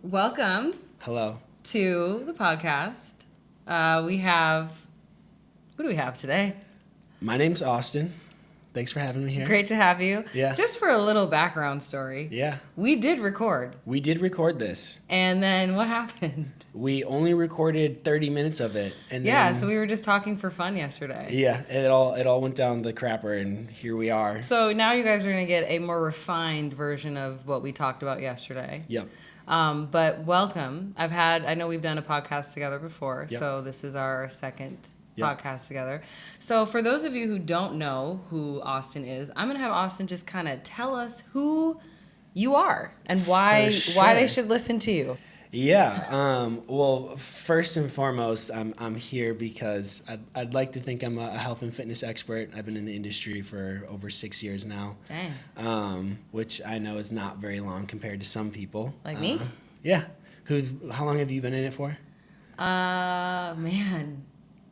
Welcome Hello. to the podcast. What do we have today? My name's Austin. Thanks for having me here. Great to have you. Yeah. Just for a little background story. Yeah. We did record. We did record this. And then what happened? We only recorded 30 minutes of it. And then, So we were just talking for fun yesterday. Yeah, it all went down the crapper, and here we are. So now you guys are going to get a more refined version of what we talked about yesterday. Yep. But welcome. I know we've done a podcast together before, Yep. so this is our second Yep. podcast together. So for those of you who don't know who Austin is, I'm going to have Austin just kind of tell us who you are and why they should listen to you. Yeah. Well, first and foremost, I'm here because I'd like to think I'm a health and fitness expert. I've been in the industry for over 6 years now. Dang. Which I know is not very long compared to some people. Like me? Yeah. How long have you been in it for? Man.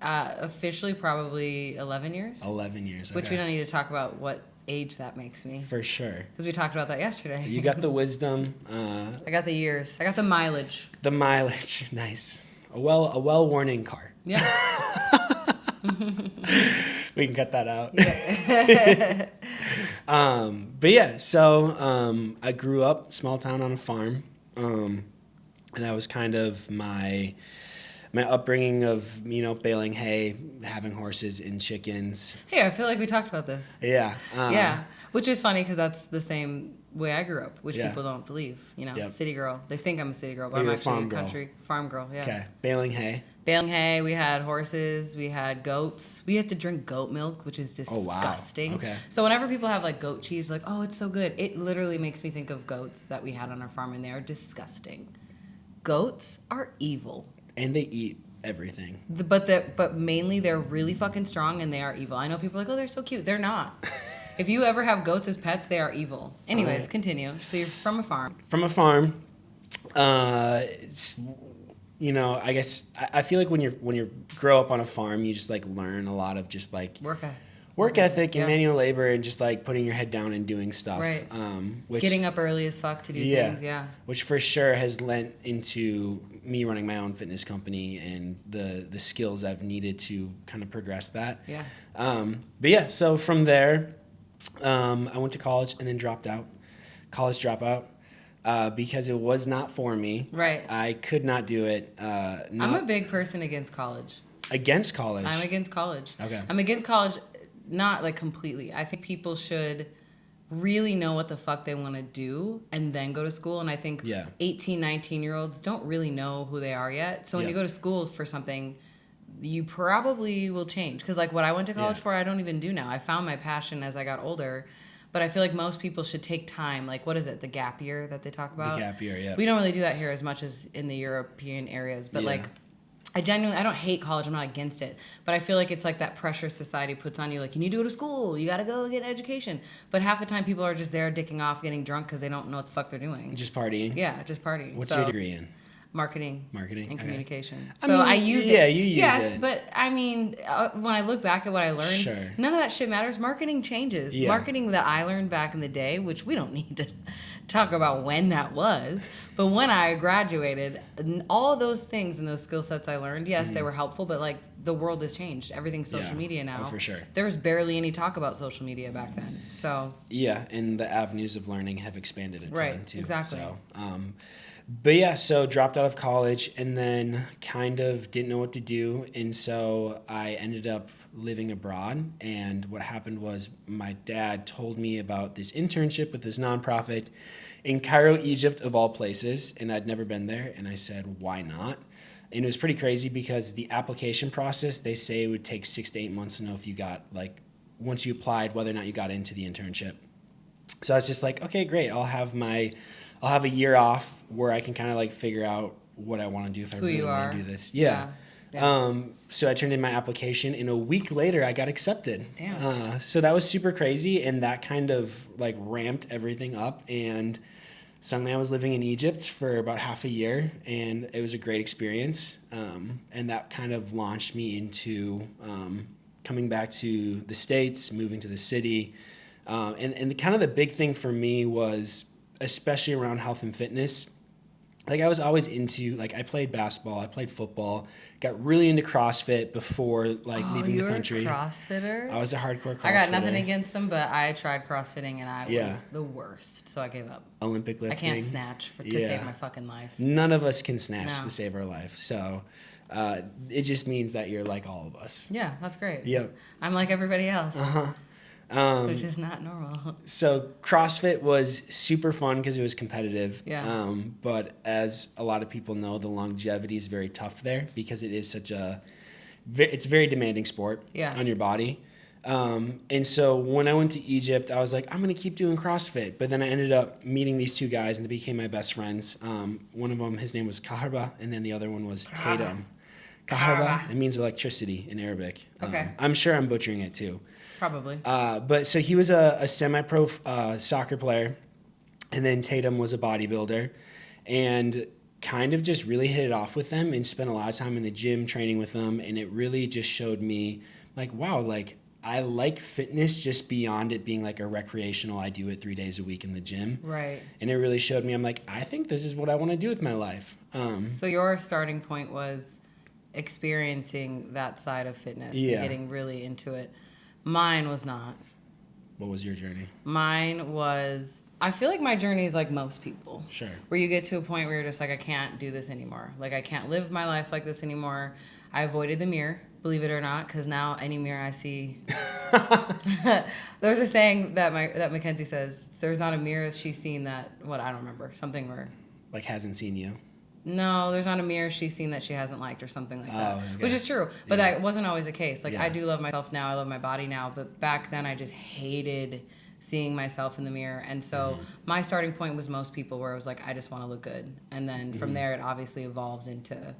Officially probably 11 years. 11 years. Which okay. we don't need to talk about what age that makes me. For sure. Because we talked about that yesterday. You got the wisdom. I got the years. I got the mileage. The mileage. Nice. A well-worn-in car. Yeah. We can cut that out. Yeah. But yeah, so I grew up small town on a farm. And that was kind of my upbringing of, baling hay, having horses and chickens. Hey, I feel like we talked about this. Yeah. Yeah. Which is funny because that's the same way I grew up, which Yeah. people don't believe. Yep. City girl. They think I'm a city girl, but You're I'm a actually farm a girl. country farm girl. Yeah. Okay. Baling hay. Baling hay. We had horses. We had goats. We had to drink goat milk, which is Oh, wow. disgusting. Okay. So whenever people have like goat cheese, like, oh, it's so good. It literally makes me think of goats that we had on our farm, and they are disgusting. Goats are evil. And they eat everything. But mainly they're really fucking strong and they are evil. I know people are like, oh, they're so cute. They're not. If you ever have goats as pets, they are evil. Anyways, continue. So you're from a farm. From a farm. I guess I feel like when you grow up on a farm, you just like learn a lot of just like work ethic and Yeah. manual labor and just like putting your head down and doing stuff. Right. Which, Getting up early as fuck to do things. Yeah. Which for sure has lent into me running my own fitness company and the skills I've needed to kind of progress that. Yeah. But yeah, so from there, I went to college and then dropped out. College dropout. Because it was not for me. Right. I could not do it. I'm a big person against college. Against college? I'm against college. Okay. I'm against college, not like completely. I think people should really know what the fuck they want to do and then go to school. And I think 18, 19-year-olds don't really know who they are yet. So when you go to school for something, you probably will change. Because like what I went to college for, I don't even do now. I found my passion as I got older. But I feel like most people should take time. Like, what is it? The gap year that they talk about? The gap year, yeah. We don't really do that here as much as in the European areas. But like, I don't hate college. I'm not against it. But I feel like it's like that pressure society puts on you. Like, you need to go to school. You got to go get an education. But half the time people are just there dicking off, getting drunk because they don't know what the fuck they're doing. Just partying? Yeah, just partying. What's your degree in? Marketing and communication. Okay. I use it. Yeah, you use it. Yes, but I mean, when I look back at what I learned, none of that shit matters. Marketing changes. Yeah. Marketing that I learned back in the day, which we don't need to talk about when that was, but when I graduated, all those things and those skill sets I learned, yes, they were helpful, but like the world has changed. Everything's social media now. Oh, for sure. There was barely any talk about social media back then. So yeah, and the avenues of learning have expanded a ton too. Exactly. So, but yeah, so dropped out of college and then kind of didn't know what to do. And so I ended up living abroad. And what happened was my dad told me about this internship with this nonprofit in Cairo, Egypt, of all places. And I'd never been there. And I said, why not? And it was pretty crazy because the application process, they say it would take 6 to 8 months to know if you got, like, once you applied, whether or not you got into the internship. So I was just like, okay, great. I'll have a year off where I can kind of like figure out what I want to do if I really want to do this. Yeah. So I turned in my application and a week later I got accepted. Damn. So that was super crazy. And that kind of like ramped everything up. And suddenly I was living in Egypt for about half a year and it was a great experience. And that kind of launched me into coming back to the States, moving to the city. And kind of the big thing for me was, especially around health and fitness, like I was always into, like I played basketball, I played football, got really into CrossFit before like leaving the country. You were a CrossFitter? I was a hardcore CrossFitter. I got nothing against them, but I tried CrossFitting and I was the worst, so I gave up. Olympic lifting. I can't snatch to save my fucking life. None of us can snatch to save our life, so it just means that you're like all of us. Yeah, that's great. Yep. I'm like everybody else. Which is not normal. So CrossFit was super fun because it was competitive. Yeah. But as a lot of people know, the longevity is very tough there because it is such it's a very demanding sport on your body. And so when I went to Egypt, I was like, I'm going to keep doing CrossFit. But then I ended up meeting these two guys and they became my best friends. One of them, his name was Kaharba, and then the other one was Tatum. Kaharba, it means electricity in Arabic. Okay. I'm sure I'm butchering it too. Probably. But so he was a semi-pro soccer player, and then Tatum was a bodybuilder, and kind of just really hit it off with them and spent a lot of time in the gym training with them, and it really just showed me like, wow, like I like fitness just beyond it being like a recreational, I do it 3 days a week in the gym. Right. And it really showed me, I'm like, I think this is what I want to do with my life. So your starting point was experiencing that side of fitness and getting really into it. Mine was not. What was your journey? Mine was, I feel like my journey is like most people. Sure. Where you get to a point where you're just like, I can't do this anymore. Like, I can't live my life like this anymore. I avoided the mirror, believe it or not, because now any mirror I see. There's a saying that Mackenzie says, there's not a mirror she's seen that, I don't remember, something where. Like hasn't seen you. No, there's not a mirror she's seen that she hasn't liked or something like that. Okay. Which is true. But that wasn't always the case. Like, I do love myself now. I love my body now. But back then, I just hated seeing myself in the mirror. And so my starting point was most people where it was like, I just want to look good. And then from there, it obviously evolved into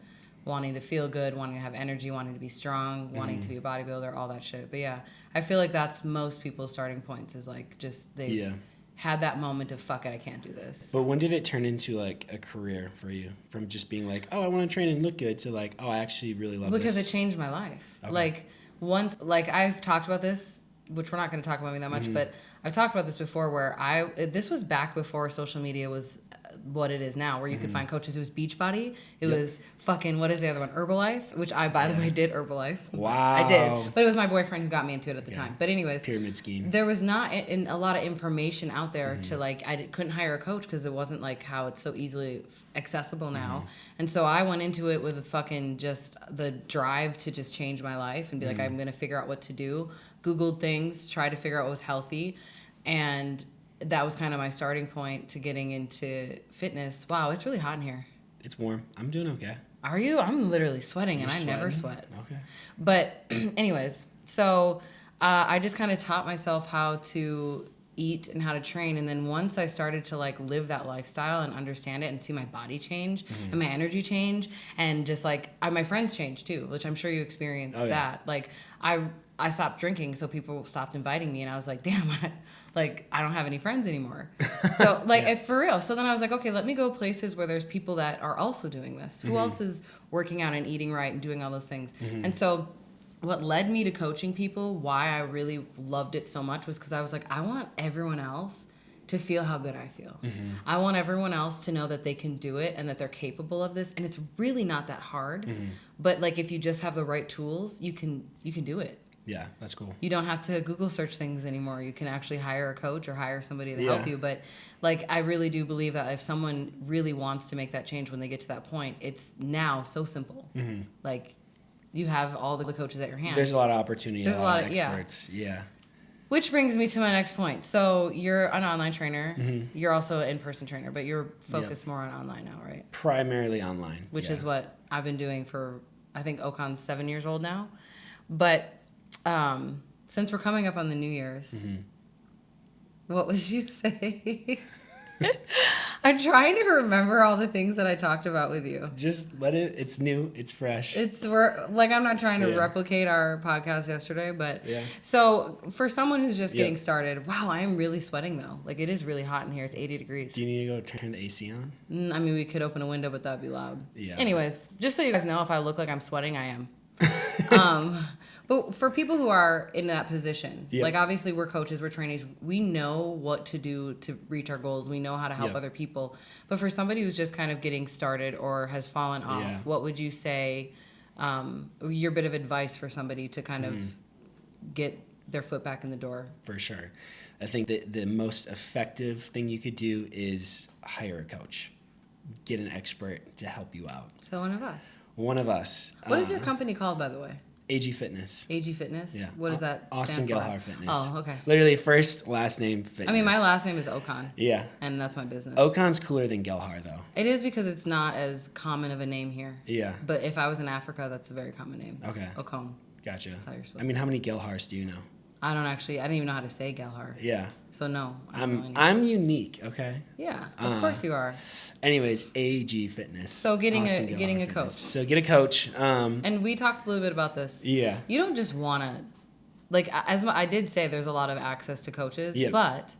wanting to feel good, wanting to have energy, wanting to be strong, wanting to be a bodybuilder, all that shit. But yeah, I feel like that's most people's starting points is like just they had that moment of fuck it, I can't do this. But when did it turn into like a career for you? From just being like, oh, I want to train and look good to like, oh, I actually really love this. Because it changed my life. Okay. Like once, like I've talked about this, which we're not going to talk about me that much, but I've talked about this before where this was back before social media was what it is now, where you could find coaches. It was Beachbody. It was fucking, what is the other one? Herbalife, which I, by the way, did Herbalife. Wow. I did. But it was my boyfriend who got me into it at the time. But anyways. Pyramid scheme. There was not a lot of information out there to like, couldn't hire a coach because it wasn't like how it's so easily accessible now. And so I went into it with a fucking just the drive to just change my life and be like, I'm going to figure out what to do. Googled things, tried to figure out what was healthy. And that was kind of my starting point to getting into fitness. Wow, it's really hot in here. It's warm. I'm doing okay. Are you? I'm literally sweating. You're and sweating? I never sweat. Okay. But anyways, so I just kind of taught myself how to eat and how to train. And then once I started to like live that lifestyle and understand it and see my body change and my energy change and just like my friends change too, which I'm sure you experienced that. Like I stopped drinking, so people stopped inviting me, and I was like, damn, I don't have any friends anymore. So, like, for real. So then I was like, okay, let me go places where there's people that are also doing this. Who else is working out and eating right and doing all those things? And so what led me to coaching people, why I really loved it so much, was because I was like, I want everyone else to feel how good I feel. I want everyone else to know that they can do it and that they're capable of this. And it's really not that hard. But, like, if you just have the right tools, you can do it. Yeah, that's cool. You don't have to Google search things anymore. You can actually hire a coach or hire somebody to help you. But like, I really do believe that if someone really wants to make that change when they get to that point, it's now so simple. Like, you have all the coaches at your hand. There's a lot of opportunity. There's a lot of experts. Yeah. Which brings me to my next point. So you're an online trainer. You're also an in-person trainer, but you're focused more on online now, right? Primarily online. Which is what I've been doing for, I think Okan's 7 years old now. But since we're coming up on the New Year's, what would you say? I'm trying to remember all the things that I talked about with you. Just let it. It's new. It's fresh. I'm not trying to replicate our podcast yesterday, but so for someone who's just getting started, wow, I am really sweating though. Like, it is really hot in here. It's 80 degrees. Do you need to go turn the AC on? I mean, we could open a window, but that'd be loud. Yeah. Anyways, just so you guys know, if I look like I'm sweating, I am. But for people who are in that position, Yep. like obviously we're coaches, we're trainees, we know what to do to reach our goals. We know how to help Yep. other people. But for somebody who's just kind of getting started or has fallen off, Yeah. what would you say, your bit of advice for somebody to kind of get their foot back in the door? For sure. I think that the most effective thing you could do is hire a coach. Get an expert to help you out. So one of us. One of us. What is your company called, by the way? AG Fitness. AG Fitness? Yeah. What does that Austin stand for? Gelhar Fitness. Oh, okay. Literally first, last name Fitness. I mean, my last name is Ocon. Yeah. And that's my business. Ocon's cooler than Gelhar, though. It is because it's not as common of a name here. Yeah. But if I was in Africa, that's a very common name. Okay. Ocon. Gotcha. That's how you're supposed I mean, how many Gelhars do you know? I don't even know how to say Gelhar. Yeah. So no. I don't know any. I'm unique, okay? Yeah, of course you are. Anyways, AG Fitness. So getting Austin a Gelhar coach. Fitness. So get a coach. And we talked a little bit about this. Yeah. You don't just want to, like, as I did say, there's a lot of access to coaches, Yep. but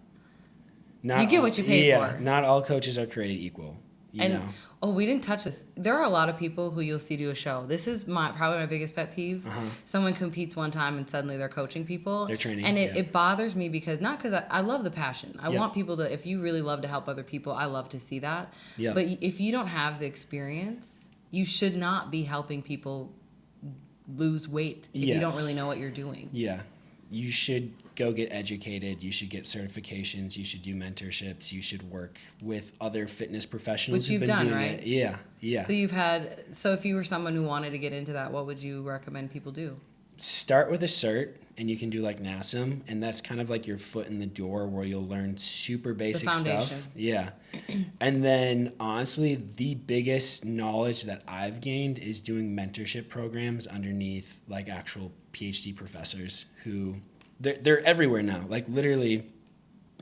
Not you get all- what you pay for. Not all coaches are created equal. You know. We didn't touch this. There are a lot of people who you'll see do a show. This is probably my biggest pet peeve. Someone competes one time and suddenly they're coaching people. They're training. And yeah. it bothers me because I love the passion. I Yep. want people to, if you really love to help other people, I love to see that. Yep. But if you don't have the experience, you should not be helping people lose weight if you don't Yes. really know what you're doing. Yeah. You should go get educated. You should get certifications. You should do mentorships. You should work with other fitness professionals. Which who've you've been done, doing right? it. Yeah. Yeah. So if you were someone who wanted to get into that, what would you recommend people do? Start with a cert, and you can do like NASM, and that's kind of like your foot in the door where you'll learn super basic foundation. stuff. Yeah. And then honestly, the biggest knowledge that I've gained is doing mentorship programs underneath like actual PhD professors who they're everywhere now. Like literally,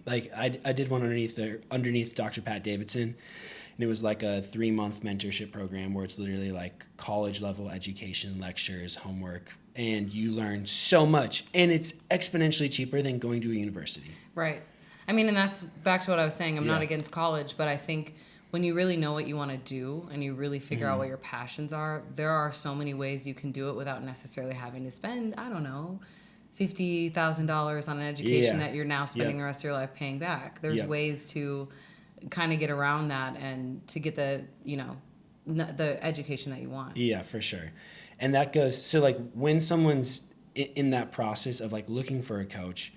like I did one underneath Dr. Pat Davidson, and it was like a 3-month mentorship program where it's literally like college level education, lectures, homework, and you learn so much, and it's exponentially cheaper than going to a university. Right. I mean, and that's back to what I was saying. I'm not Yeah. against college, but I think when you really know what you want to do and you really figure out what your passions are, there are so many ways you can do it without necessarily having to spend, I don't know, $50,000 on an education Yeah. that you're now spending Yep. the rest of your life paying back. There's Yep. ways to kind of get around that and to get the, the education that you want. Yeah, for sure. And that goes, so like when someone's in that process of like looking for a coach,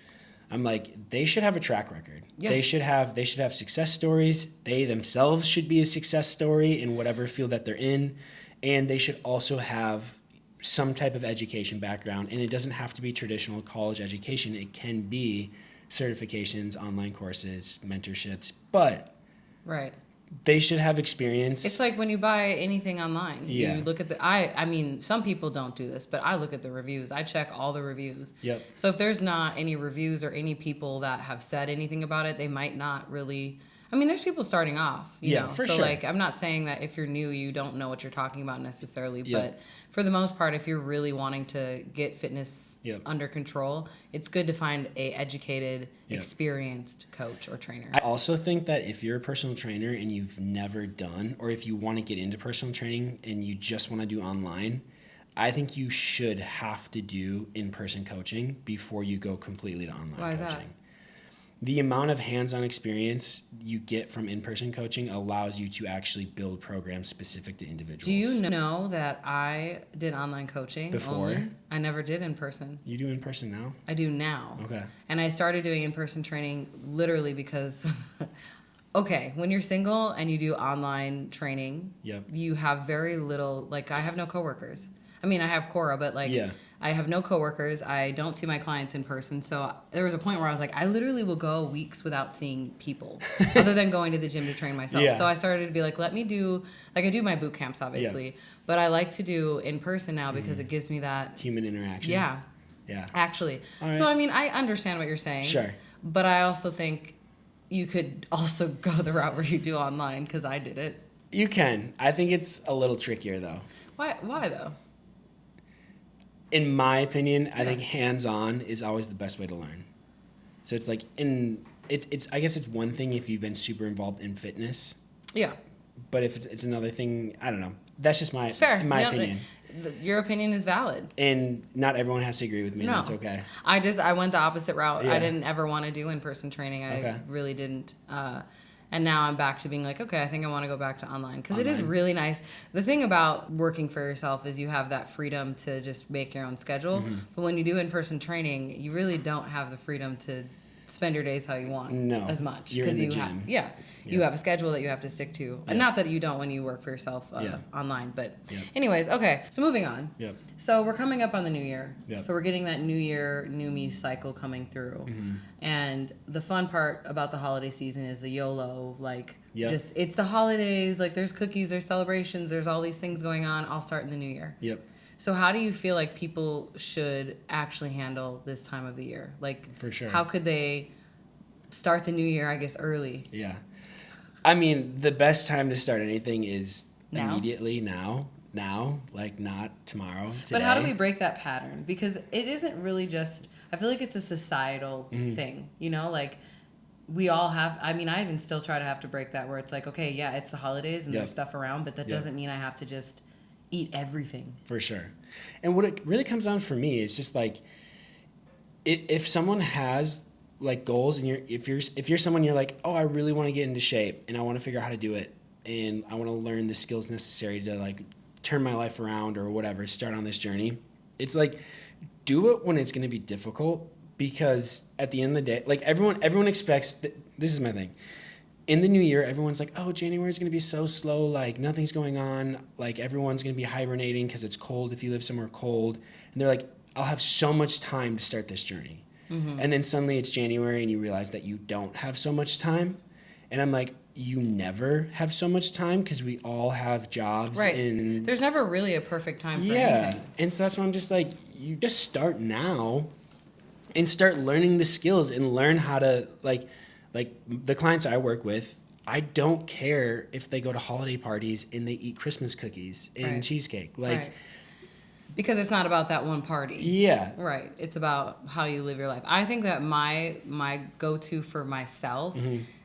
I'm like, they should have a track record. Yeah. They should have success stories. They themselves should be a success story in whatever field that they're in. And they should also have some type of education background. And it doesn't have to be traditional college education. It can be certifications, online courses, mentorships, but Right. they should have experience. It's like when you buy anything online, Yeah. you look at I mean, some people don't do this, but I look at the reviews. I check all the reviews. Yep. So if there's not any reviews or any people that have said anything about it, they might not really. I mean, there's people starting off, you know. for so sure. like, I'm not saying that if you're new, you don't know what you're talking about necessarily, Yep. but for the most part, if you're really wanting to get fitness Yep. under control, it's good to find a educated, Yep. experienced coach or trainer. I also think that if you're a personal trainer and you've never done, or if you want to get into personal training and you just want to do online, I think you should have to do in-person coaching before you go completely to online Why is coaching. that? The amount of hands-on experience you get from in-person coaching allows you to actually build programs specific to individuals. Do you know that I did online coaching Before? only? I never did in person. You do in-person now? I do now. Okay. And I started doing in-person training literally because, okay, when you're single and you do online training, Yep. you have very little, like I have no coworkers. I mean, I have Cora, but like Yeah. I have no coworkers. I don't see my clients in person. So there was a point where I was like, I literally will go weeks without seeing people other than going to the gym to train myself. Yeah. So I started to be like, let me do, like I do my boot camps, obviously, but I like to do in person now because it gives me that. Human interaction. Yeah, Yeah. actually. All right. So, I mean, I understand what you're saying. Sure. But I also think you could also go the route where you do online because I did it. You can. I think it's a little trickier though. Why though? In my opinion, I think hands-on is always the best way to learn. So it's like it's I guess it's one thing if you've been super involved in fitness, Yeah. but if it's another thing, I don't know. That's just my It's fair. in my You know, opinion. your opinion is valid. And not everyone has to agree with me. No. That's okay. I went the opposite route. Yeah. I didn't ever want to do in-person training. I really didn't. And now I'm back to being like, okay, I think I want to go back to online because it is really nice. The thing about working for yourself is you have that freedom to just make your own schedule. Mm-hmm. But when you do in-person training, you really don't have the freedom to spend your days how you want as much. You're in the gym. You have a schedule that you have to stick to. And not that you don't when you work for yourself online. But anyways, okay, so moving on. Yep. So we're coming up on the new year. Yep. So we're getting that new year, new me cycle coming through. Mm-hmm. And the fun part about the holiday season is the YOLO, like just it's the holidays, like there's cookies, there's celebrations, there's all these things going on. I'll start in the new year. Yep. So how do you feel like people should actually handle this time of the year? Like, for sure, how could they start the new year, I guess, early? Yeah. I mean, the best time to start anything is immediately now, like not tomorrow, today. But how do we break that pattern? Because it isn't really just, I feel like it's a societal thing, you know, like we all have, I mean, I even still try to have to break that where it's like, okay, yeah, it's the holidays and there's stuff around, but that doesn't mean I have to just eat everything. For sure. And what it really comes down for me is just like, if someone has like goals and if you're someone you're like, oh, I really want to get into shape and I want to figure out how to do it and I want to learn the skills necessary to like turn my life around or whatever, start on this journey. It's like, do it when it's going to be difficult, because at the end of the day, like everyone expects this is my thing. In the new year, everyone's like, oh, January is going to be so slow. Like nothing's going on. Like everyone's going to be hibernating because it's cold if you live somewhere cold. And they're like, I'll have so much time to start this journey. Mm-hmm. And then suddenly it's January and you realize that you don't have so much time. And I'm like, you never have so much time because we all have jobs. Right. And there's never really a perfect time for anything. And so that's why I'm just like, you just start now and start learning the skills and learn how to like the clients I work with, I don't care if they go to holiday parties and they eat Christmas cookies and cheesecake. Like, because it's not about that one party. Yeah. Right. It's about how you live your life. I think that my go-to for myself,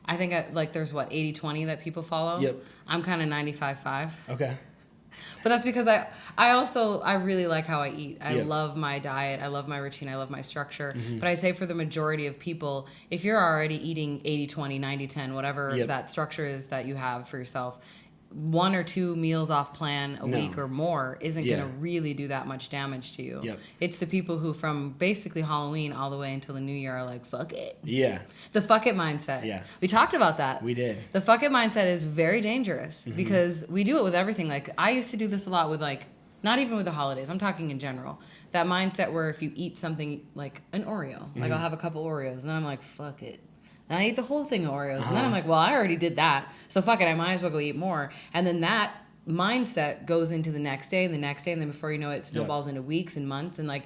I think like there's 80-20 that people follow. Yep. I'm kind of 95-5. Okay. But that's because I really like how I eat. I love my diet. I love my routine. I love my structure. But I say for the majority of people, if you're already eating 80-20, 90-10, whatever that structure is that you have for yourself, 1 or 2 meals off plan a week or more isn't going to really do that much damage to you. Yep. It's the people who from basically Halloween all the way until the new year are like, fuck it. Yeah. The fuck it mindset. Yeah. We talked about that. We did. The fuck it mindset is very dangerous because we do it with everything. Like I used to do this a lot with like, not even with the holidays, I'm talking in general. That mindset where if you eat something like an Oreo, like I'll have a couple Oreos and then I'm like, fuck it. And I eat the whole thing of Oreos. And then I'm like, well, I already did that. So fuck it, I might as well go eat more. And then that mindset goes into the next day and the next day. And then before you know it, snowballs into weeks and months. And like,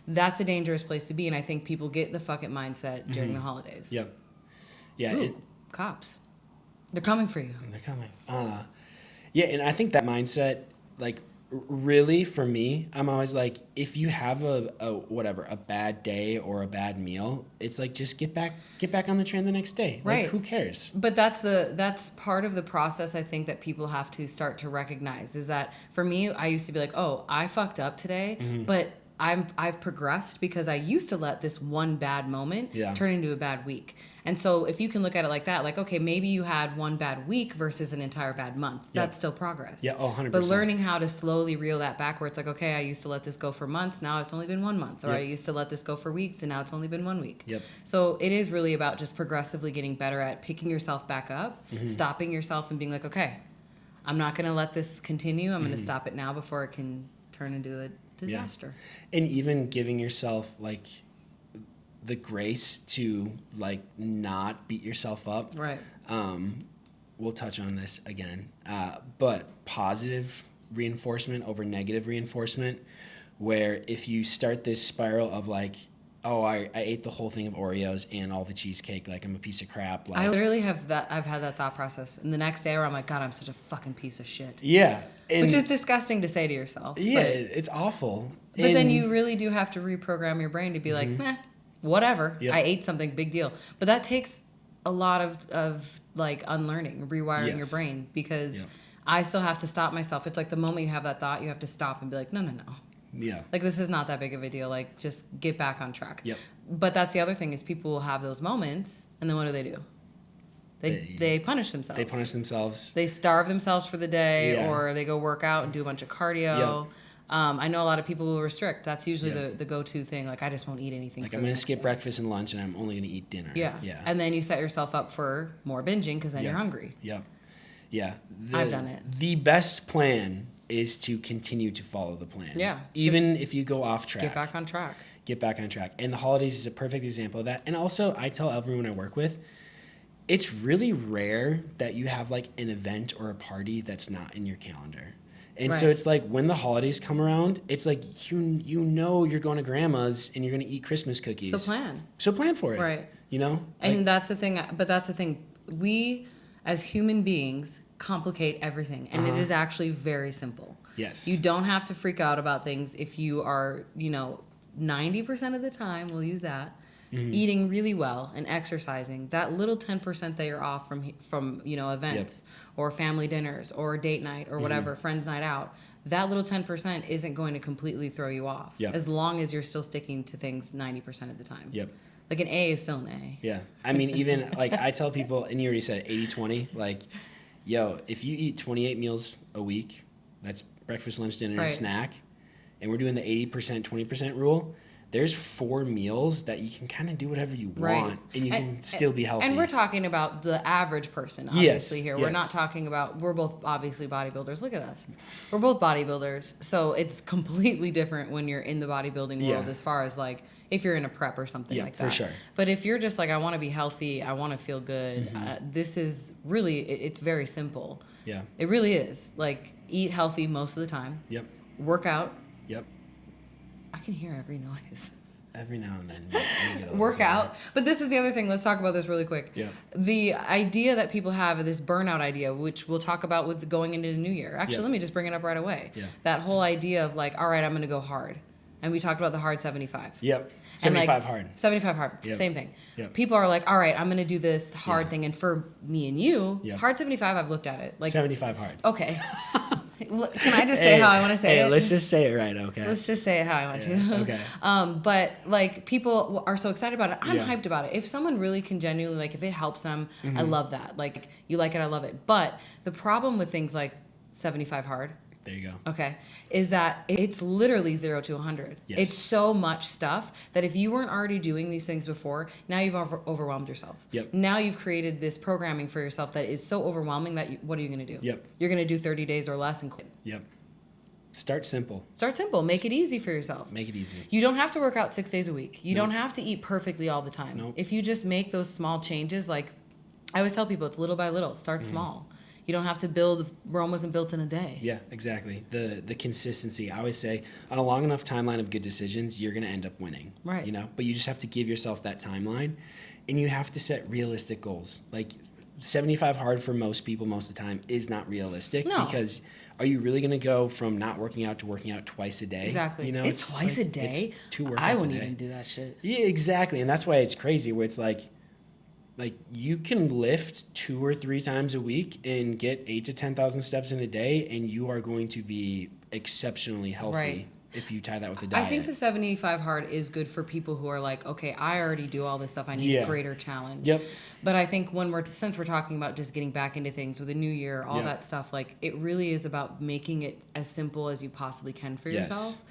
that's a dangerous place to be. And I think people get the fuck it mindset during the holidays. Yep. Yeah. Ooh, cops. They're coming for you. They're coming. Yeah. And I think that mindset, like, really for me, I'm always like, if you have a bad day or a bad meal, it's like just get back on the train the next day. Right. Like, who cares? But that's part of the process I think that people have to start to recognize is that for me, I used to be like, oh, I fucked up today, but I've progressed because I used to let this one bad moment turn into a bad week. And so if you can look at it like that, like, okay, maybe you had one bad week versus an entire bad month. That's still progress. Yeah, 100%. But learning how to slowly reel that back where it's like, okay, I used to let this go for months. Now it's only been 1 month. Or I used to let this go for weeks and now it's only been 1 week. Yep. So it is really about just progressively getting better at picking yourself back up, stopping yourself and being like, okay, I'm not going to let this continue. I'm going to stop it now before it can turn into a disaster. Yeah. And even giving yourself like the grace to like not beat yourself up. Right. We'll touch on this again. But positive reinforcement over negative reinforcement, where if you start this spiral of like, oh, I ate the whole thing of Oreos and all the cheesecake, like I'm a piece of crap. Like, I literally have that. I've had that thought process. And the next day where I'm like, God, I'm such a fucking piece of shit. Yeah. Which is disgusting to say to yourself. Yeah, it's awful. But then you really do have to reprogram your brain to be like, meh, whatever. Yep. I ate something, big deal. But that takes a lot of like unlearning, rewiring your brain because I still have to stop myself. It's like the moment you have that thought, you have to stop and be like, no. Yeah. Like, this is not that big of a deal. Like, just get back on track. Yep. But that's the other thing is people will have those moments, and then what do? They punish themselves. They punish themselves. They starve themselves for the day, Yeah. or they go work out and do a bunch of cardio. Yep. I know a lot of people will restrict. That's usually the go-to thing. Like, I just won't eat anything. Like, I'm going to skip breakfast and lunch, and I'm only going to eat dinner. Yeah. And then you set yourself up for more binging because then you're hungry. Yep. Yeah. I've done it. The best plan is to continue to follow the plan. Yeah. Even if you go off track. Get back on track. Get back on track. And the holidays is a perfect example of that. And also, I tell everyone I work with, it's really rare that you have like an event or a party that's not in your calendar. And so it's like when the holidays come around, it's like you know you're going to grandma's and you're going to eat Christmas cookies. So plan for it. Right. You know? And that's the thing. But that's the thing. We, as human beings, complicate everything. And it is actually very simple. Yes. You don't have to freak out about things if you are, 90% of the time, we'll use that, eating really well and exercising. That little 10% that you're off from events or family dinners or date night or whatever, friends night out, that little 10% isn't going to completely throw you off as long as you're still sticking to things 90% of the time. Yep. Like an A is still an A. Yeah. I mean, even like I tell people, and you already said 80-20, like, yo, if you eat 28 meals a week, that's breakfast, lunch, dinner, and snack, and we're doing the 80%, 20% rule, there's 4 meals that you can kind of do whatever you want, and you can still be healthy. And we're talking about the average person, obviously, here. We're not talking about, we're both obviously bodybuilders. Look at us. We're both bodybuilders. So it's completely different when you're in the bodybuilding world as far as like, if you're in a prep or something like that. For sure. But if you're just like, I want to be healthy, I want to feel good, this is really, it's very simple. Yeah. It really is. Like, eat healthy most of the time. Yep. Work out. Yep. I can hear every noise. Every now and then. Work out. But this is the other thing. Let's talk about this really quick. Yeah. The idea that people have, this burnout idea, which we'll talk about with going into the new year. Actually, let me just bring it up right away. Yeah. That whole idea of like, all right, I'm going to go hard. And we talked about the hard 75. Yep. 75 hard. 75 hard. Yep. Same thing. Yep. People are like, all right, I'm going to do this hard thing. And for me and you, hard 75, I've looked at it. Like 75 hard. Okay. Can I just say how I want to say it? Let's just say it right, okay? Let's just say it how I want to. Okay. But like people are so excited about it. I'm hyped about it. If someone really can genuinely, like if it helps them, I love that. Like you like it, I love it. But the problem with things like 75 hard. There you go. Okay. Is that it's literally 0 to 100. Yes. It's so much stuff that if you weren't already doing these things before, now you've overwhelmed yourself. Yep. Now you've created this programming for yourself that is so overwhelming that what are you going to do? Yep. You're going to do 30 days or less and quit. Yep. Start simple. Start simple. Make it easy for yourself. Make it easy. You don't have to work out 6 days a week. You don't have to eat perfectly all the time. Nope. If you just make those small changes, like I always tell people, it's little by little. Start small. You don't have to build, Rome wasn't built in a day. Yeah, exactly. The consistency. I always say, on a long enough timeline of good decisions, you're going to end up winning. Right. You know, but you just have to give yourself that timeline, and you have to set realistic goals. Like 75 hard for most people most of the time is not realistic. No. Because are you really going to go from not working out to working out twice a day? Exactly. You know, it's twice like, a day? It's 2 workouts a day. I wouldn't even do that shit. Yeah, exactly. And that's why it's crazy where it's like you can lift 2 or 3 times a week and get 8,000 to 10,000 steps in a day, and you are going to be exceptionally healthy if you tie that with a diet. I think the 75 hard is good for people who are like, okay, I already do all this stuff. I need a greater challenge. Yep. But I think since we're talking about just getting back into things with a new year, all that stuff, like it really is about making it as simple as you possibly can for yourself.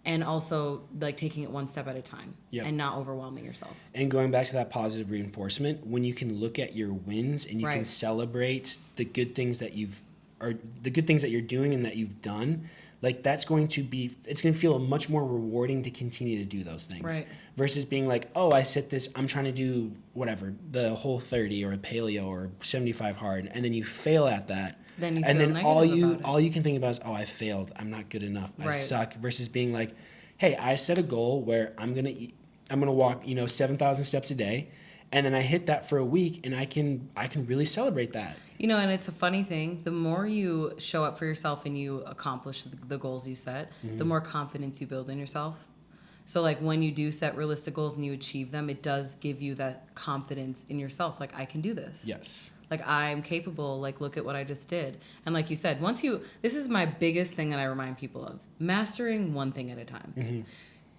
And also, like, taking it one step at a time and not overwhelming yourself. And going back to that positive reinforcement, when you can look at your wins and you can celebrate the good things that you're doing and that you've done, like it's going to feel much more rewarding to continue to do those things. Right. Versus being like, oh, I'm trying to do whatever, the whole 30 or a paleo or 75 hard, and then you fail at that. Then all you can think about is, oh, I failed. I'm not good enough. I suck. Versus being like, hey, I set a goal where I'm gonna walk 7,000 steps a day, and then I hit that for a week, and I can really celebrate that. And it's a funny thing. The more you show up for yourself and you accomplish the goals you set, the more confidence you build in yourself. So like when you do set realistic goals and you achieve them, it does give you that confidence in yourself. Like, I can do this. Yes. Like, I'm capable. Like, look at what I just did. And like you said, this is my biggest thing that I remind people of, mastering one thing at a time. Mm-hmm.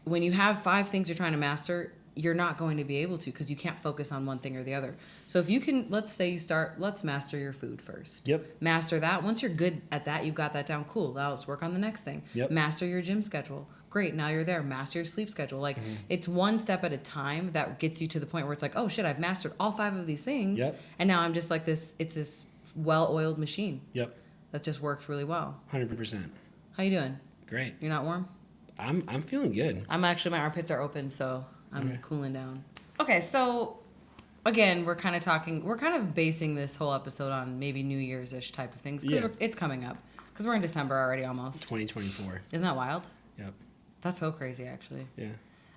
When you have 5 things you're trying to master, you're not going to be able to, because you can't focus on one thing or the other. So if you can, let's say let's master your food first. Yep. Master that. Once you're good at that, you've got that down. Cool. Now let's work on the next thing. Yep. Master your gym schedule. Great. Now you're there. Master your sleep schedule. Like, it's one step at a time that gets you to the point where it's like, oh shit, I've mastered all 5 of these things. Yep. And now I'm just like this, it's this well-oiled machine. Yep. That just works really well. 100%. How you doing? Great. You're not warm? I'm feeling good. My armpits are open, so I'm cooling down. Okay, so again, we're kind of basing this whole episode on maybe New Year's-ish type of things. Yeah. It's coming up. Because we're in December already almost. 2024. Isn't that wild? Yep. That's so crazy, actually. Yeah.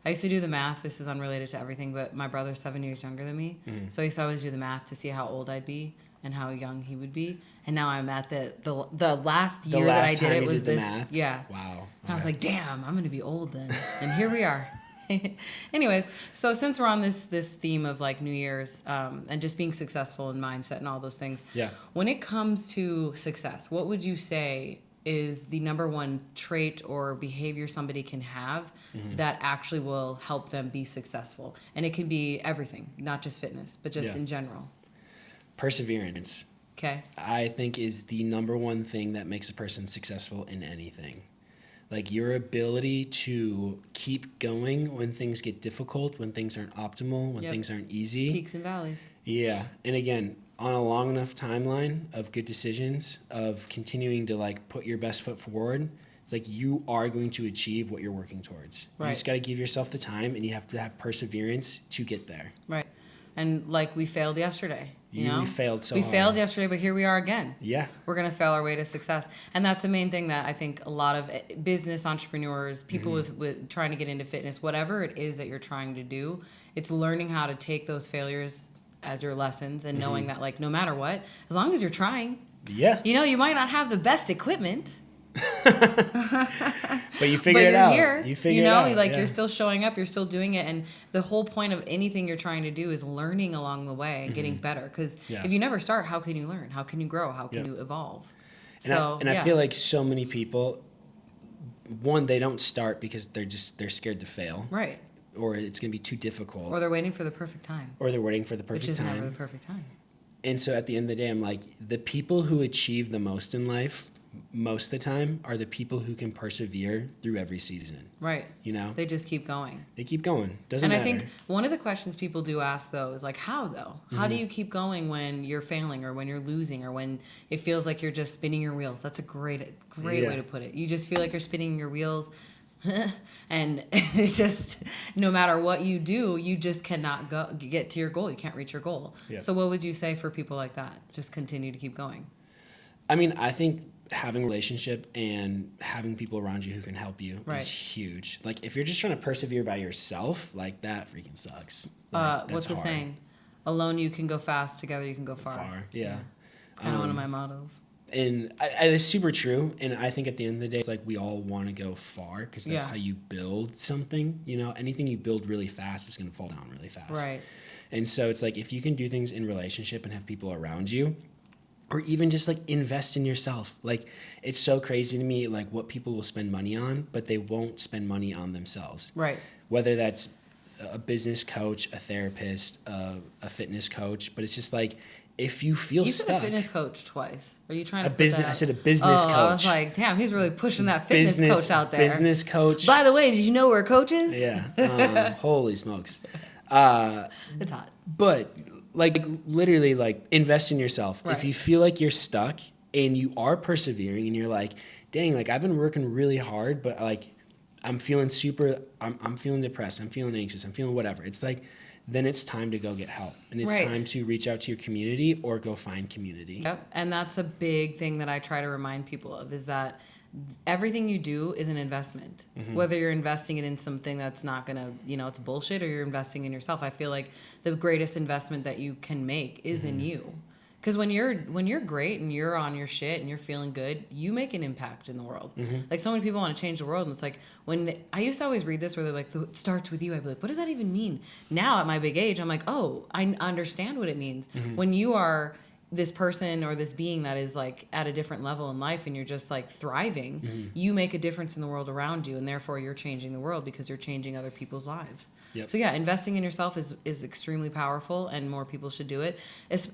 I used to do the math. This is unrelated to everything, but my brother's 7 years younger than me. Mm-hmm. So I used to always do the math to see how old I'd be and how young he would be. And now I'm at the last year that I did it was this. Math? Yeah. Wow. And I was like, damn, I'm going to be old then. And here we are. Anyways, so since we're on this theme of like New Year's and just being successful in mindset and all those things. Yeah. When it comes to success, what would you say is the number one trait or behavior somebody can have that actually will help them be successful? And it can be everything, not just fitness, but just in general. Perseverance. Okay. I think is the number one thing that makes a person successful in anything. Like, your ability to keep going when things get difficult, when things aren't optimal, when things aren't easy. Peaks and valleys. Yeah. And again, on a long enough timeline of good decisions, of continuing to like put your best foot forward, it's like you are going to achieve what you're working towards. Right. You just got to give yourself the time, and you have to have perseverance to get there. Right. And like, we failed yesterday. You know? We failed so We hard. failed yesterday, but here we are again. Yeah. We're going to fail our way to success. And that's the main thing that I think a lot of business entrepreneurs, people with trying to get into fitness, whatever it is that you're trying to do, it's learning how to take those failures as your lessons and knowing that, like, no matter what, as long as you're trying. Yeah. You know, you might not have the best equipment. But you figure it out. Here, You figure it out. Like, you're still showing up, you're still doing it, and the whole point of anything you're trying to do is learning along the way and getting better. Because if you never start, how can you learn? How can you grow? How can you evolve? I feel like so many people, one, they don't start because they're scared to fail. Right. Or it's going to be too difficult. Or they're waiting for the perfect time. Or they're waiting for the perfect Which is time. never the perfect time. And so at the end of the day, I'm like, the people who achieve the most in life, most of the time, are the people who can persevere through every season. Right. You know? They just keep going. They keep going. Doesn't matter. And I think one of the questions people do ask, though, is like, how, though? How do you keep going when you're failing or when you're losing or when it feels like you're just spinning your wheels? That's a great way to put it. You just feel like you're spinning your wheels. And it's just, no matter what you do, you just cannot get to your goal. You can't reach your goal. Yeah. So what would you say for people like that? Just continue to keep going. I mean, I think having a relationship and having people around you who can help you is huge. Like, if you're just trying to persevere by yourself, like, that freaking sucks. Like, what's the saying? Alone you can go fast, together you can go far. Yeah. Kind of one of my mottos. And it's super true. And I think at the end of the day, it's like we all want to go far because that's how you build something. You know, anything you build really fast is going to fall down really fast. Right. And so it's like, if you can do things in relationship and have people around you, or even just like invest in yourself. Like, it's so crazy to me, like, what people will spend money on, but they won't spend money on themselves. Right. Whether that's a business coach, a therapist, a fitness coach, but it's just like, if you feel stuck. You said a fitness coach twice. Are you trying to I said a business coach. I was like, damn, he's really pushing that fitness coach out there. Business coach. By the way, did you know we're coaches? Yeah. Holy smokes. It's hot. But like, literally, like, invest in yourself. Right. If you feel like you're stuck and you are persevering and you're like, dang, like, I've been working really hard, but like, I'm feeling I'm feeling depressed. I'm feeling anxious. I'm feeling whatever. It's like, then it's time to go get help. And it's time to reach out to your community or go find community. Yep. And that's a big thing that I try to remind people of, is that everything you do is an investment. Whether you're investing it in something that's not going to, you know, it's bullshit, or you're investing in yourself. I feel like the greatest investment that you can make is in you. Because when you're great and you're on your shit and you're feeling good, you make an impact in the world. Like so many people want to change the world, and it's like I used to always read this where they're like, it starts with you. I'd be like, what does that even mean? Now at my big age, I'm like, oh, I understand what it means. When you are this person or this being that is like at a different level in life and you're just like thriving, you make a difference in the world around you, and therefore you're changing the world because you're changing other people's lives. So yeah, investing in yourself is extremely powerful, and more people should do it.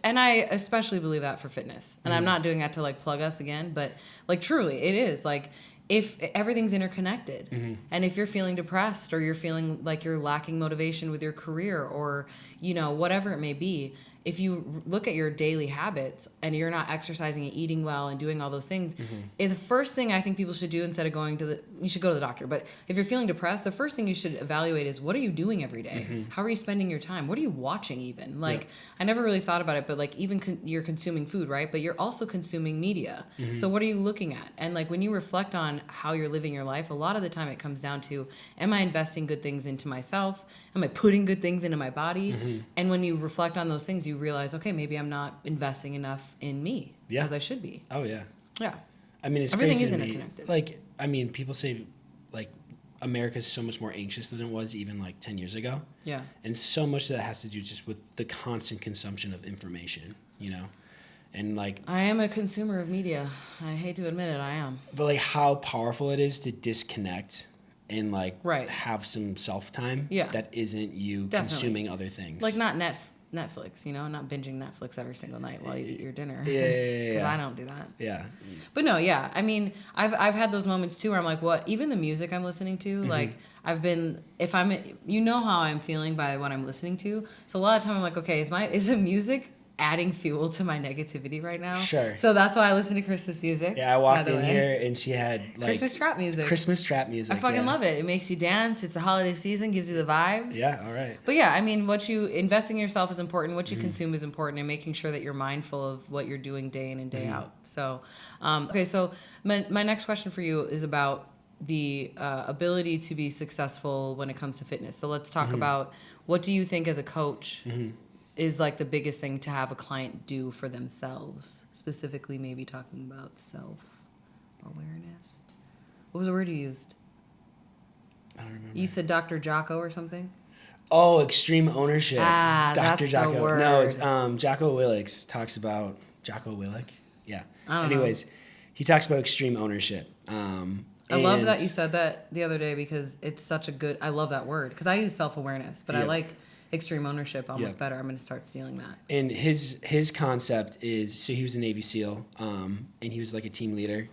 And I especially believe that for fitness. And I'm not doing that to like plug us again, but like truly it is like, if everything's interconnected, and if you're feeling depressed or you're feeling like you're lacking motivation with your career, or whatever it may be, if you look at your daily habits and you're not exercising and eating well and doing all those things, the first thing I think people should do instead of you should go to the doctor. But if you're feeling depressed, the first thing you should evaluate is, what are you doing every day? How are you spending your time? What are you watching even? Like, I never really thought about it, but like even you're consuming food, right? But you're also consuming media. So what are you looking at? And like when you reflect on how you're living your life, a lot of the time it comes down to, am I investing good things into myself? Am I putting good things into my body? And when you reflect on those things, you realize, okay, maybe I'm not investing enough in me as I should be. Oh yeah. Yeah. I mean, it's everything crazy is to me. interconnected. Like, I mean, people say like America's so much more anxious than it was even like 10 years ago. Yeah. And so much of that has to do just with the constant consumption of information, And like, I am a consumer of media. I hate to admit it, I am. But like how powerful it is to disconnect and like have some self-time that isn't you consuming other things. Like not Netflix, not binging Netflix every single night while you eat your dinner. Yeah. Because I don't do that. Yeah. But no, yeah. I mean, I've had those moments too where I'm like, what? Even the music I'm listening to, like how I'm feeling by what I'm listening to. So a lot of time I'm like, okay, is the music adding fuel to my negativity right now? Sure. So that's why I listen to Christmas music. Yeah, I walked in here and she had like Christmas trap music. I fucking love it. It makes you dance. It's a holiday season, gives you the vibes. Yeah, all right. But yeah, I mean, investing in yourself is important. What you consume is important, and making sure that you're mindful of what you're doing day in and day out. So, okay, so my next question for you is about the ability to be successful when it comes to fitness. So let's talk about, what do you think as a coach is like the biggest thing to have a client do for themselves, specifically maybe talking about self-awareness. What was the word you used? I don't remember. You said Dr. Jocko or something? Oh, extreme ownership. Dr. That's Jocko. The word. No, it's Jocko Willink talks about Jocko Willink. Yeah. Anyways, he talks about extreme ownership. I love that you said that the other day, because it's such a good. I love that word because I use self-awareness, but I like extreme ownership almost better. I'm going to start stealing that. And his concept is, so he was a Navy SEAL, and he was like a team leader.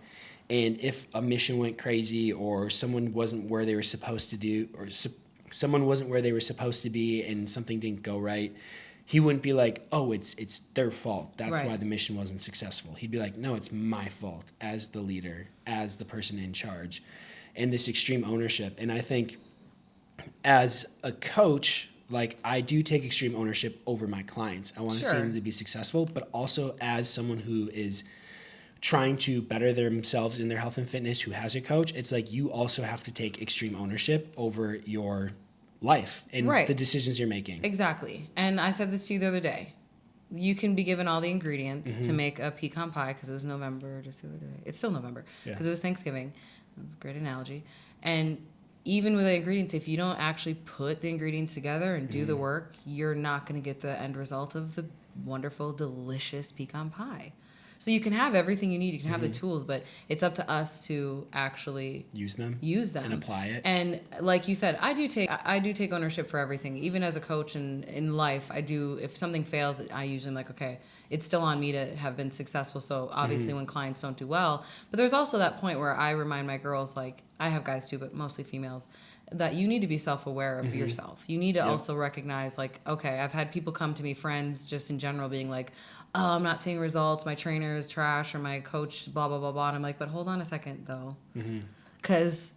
And if a mission went crazy, or someone wasn't where they were supposed to do, or someone wasn't where they were supposed to be, and something didn't go right, he wouldn't be like, oh, it's their fault. That's why the mission wasn't successful. He'd be like, no, it's my fault as the leader, as the person in charge. And this extreme ownership. And I think as a coach, like, I do take extreme ownership over my clients. I want to see them to be successful, but also as someone who is trying to better themselves in their health and fitness, who has a coach, it's like you also have to take extreme ownership over your life and the decisions you're making. Exactly. And I said this to you the other day. You can be given all the ingredients to make a pecan pie, because it was November just the other day. It's still November because it was Thanksgiving. That's a great analogy. And even with the ingredients, if you don't actually put the ingredients together and do the work, you're not going to get the end result of the wonderful, delicious pecan pie. So you can have everything you need. You can have the tools, but it's up to us to actually use them and apply it. And like you said, I do take ownership for everything. Even as a coach and in life, I do. If something fails, I usually am like, okay, it's still on me to have been successful. So obviously when clients don't do well, but there's also that point where I remind my girls, like I have guys too, but mostly females, that you need to be self-aware of yourself. You need to also recognize, like, okay, I've had people come to me, friends just in general, being like, oh, I'm not seeing results, my trainer is trash, or my coach, blah, blah, blah, blah. And I'm like, but hold on a second, though. Because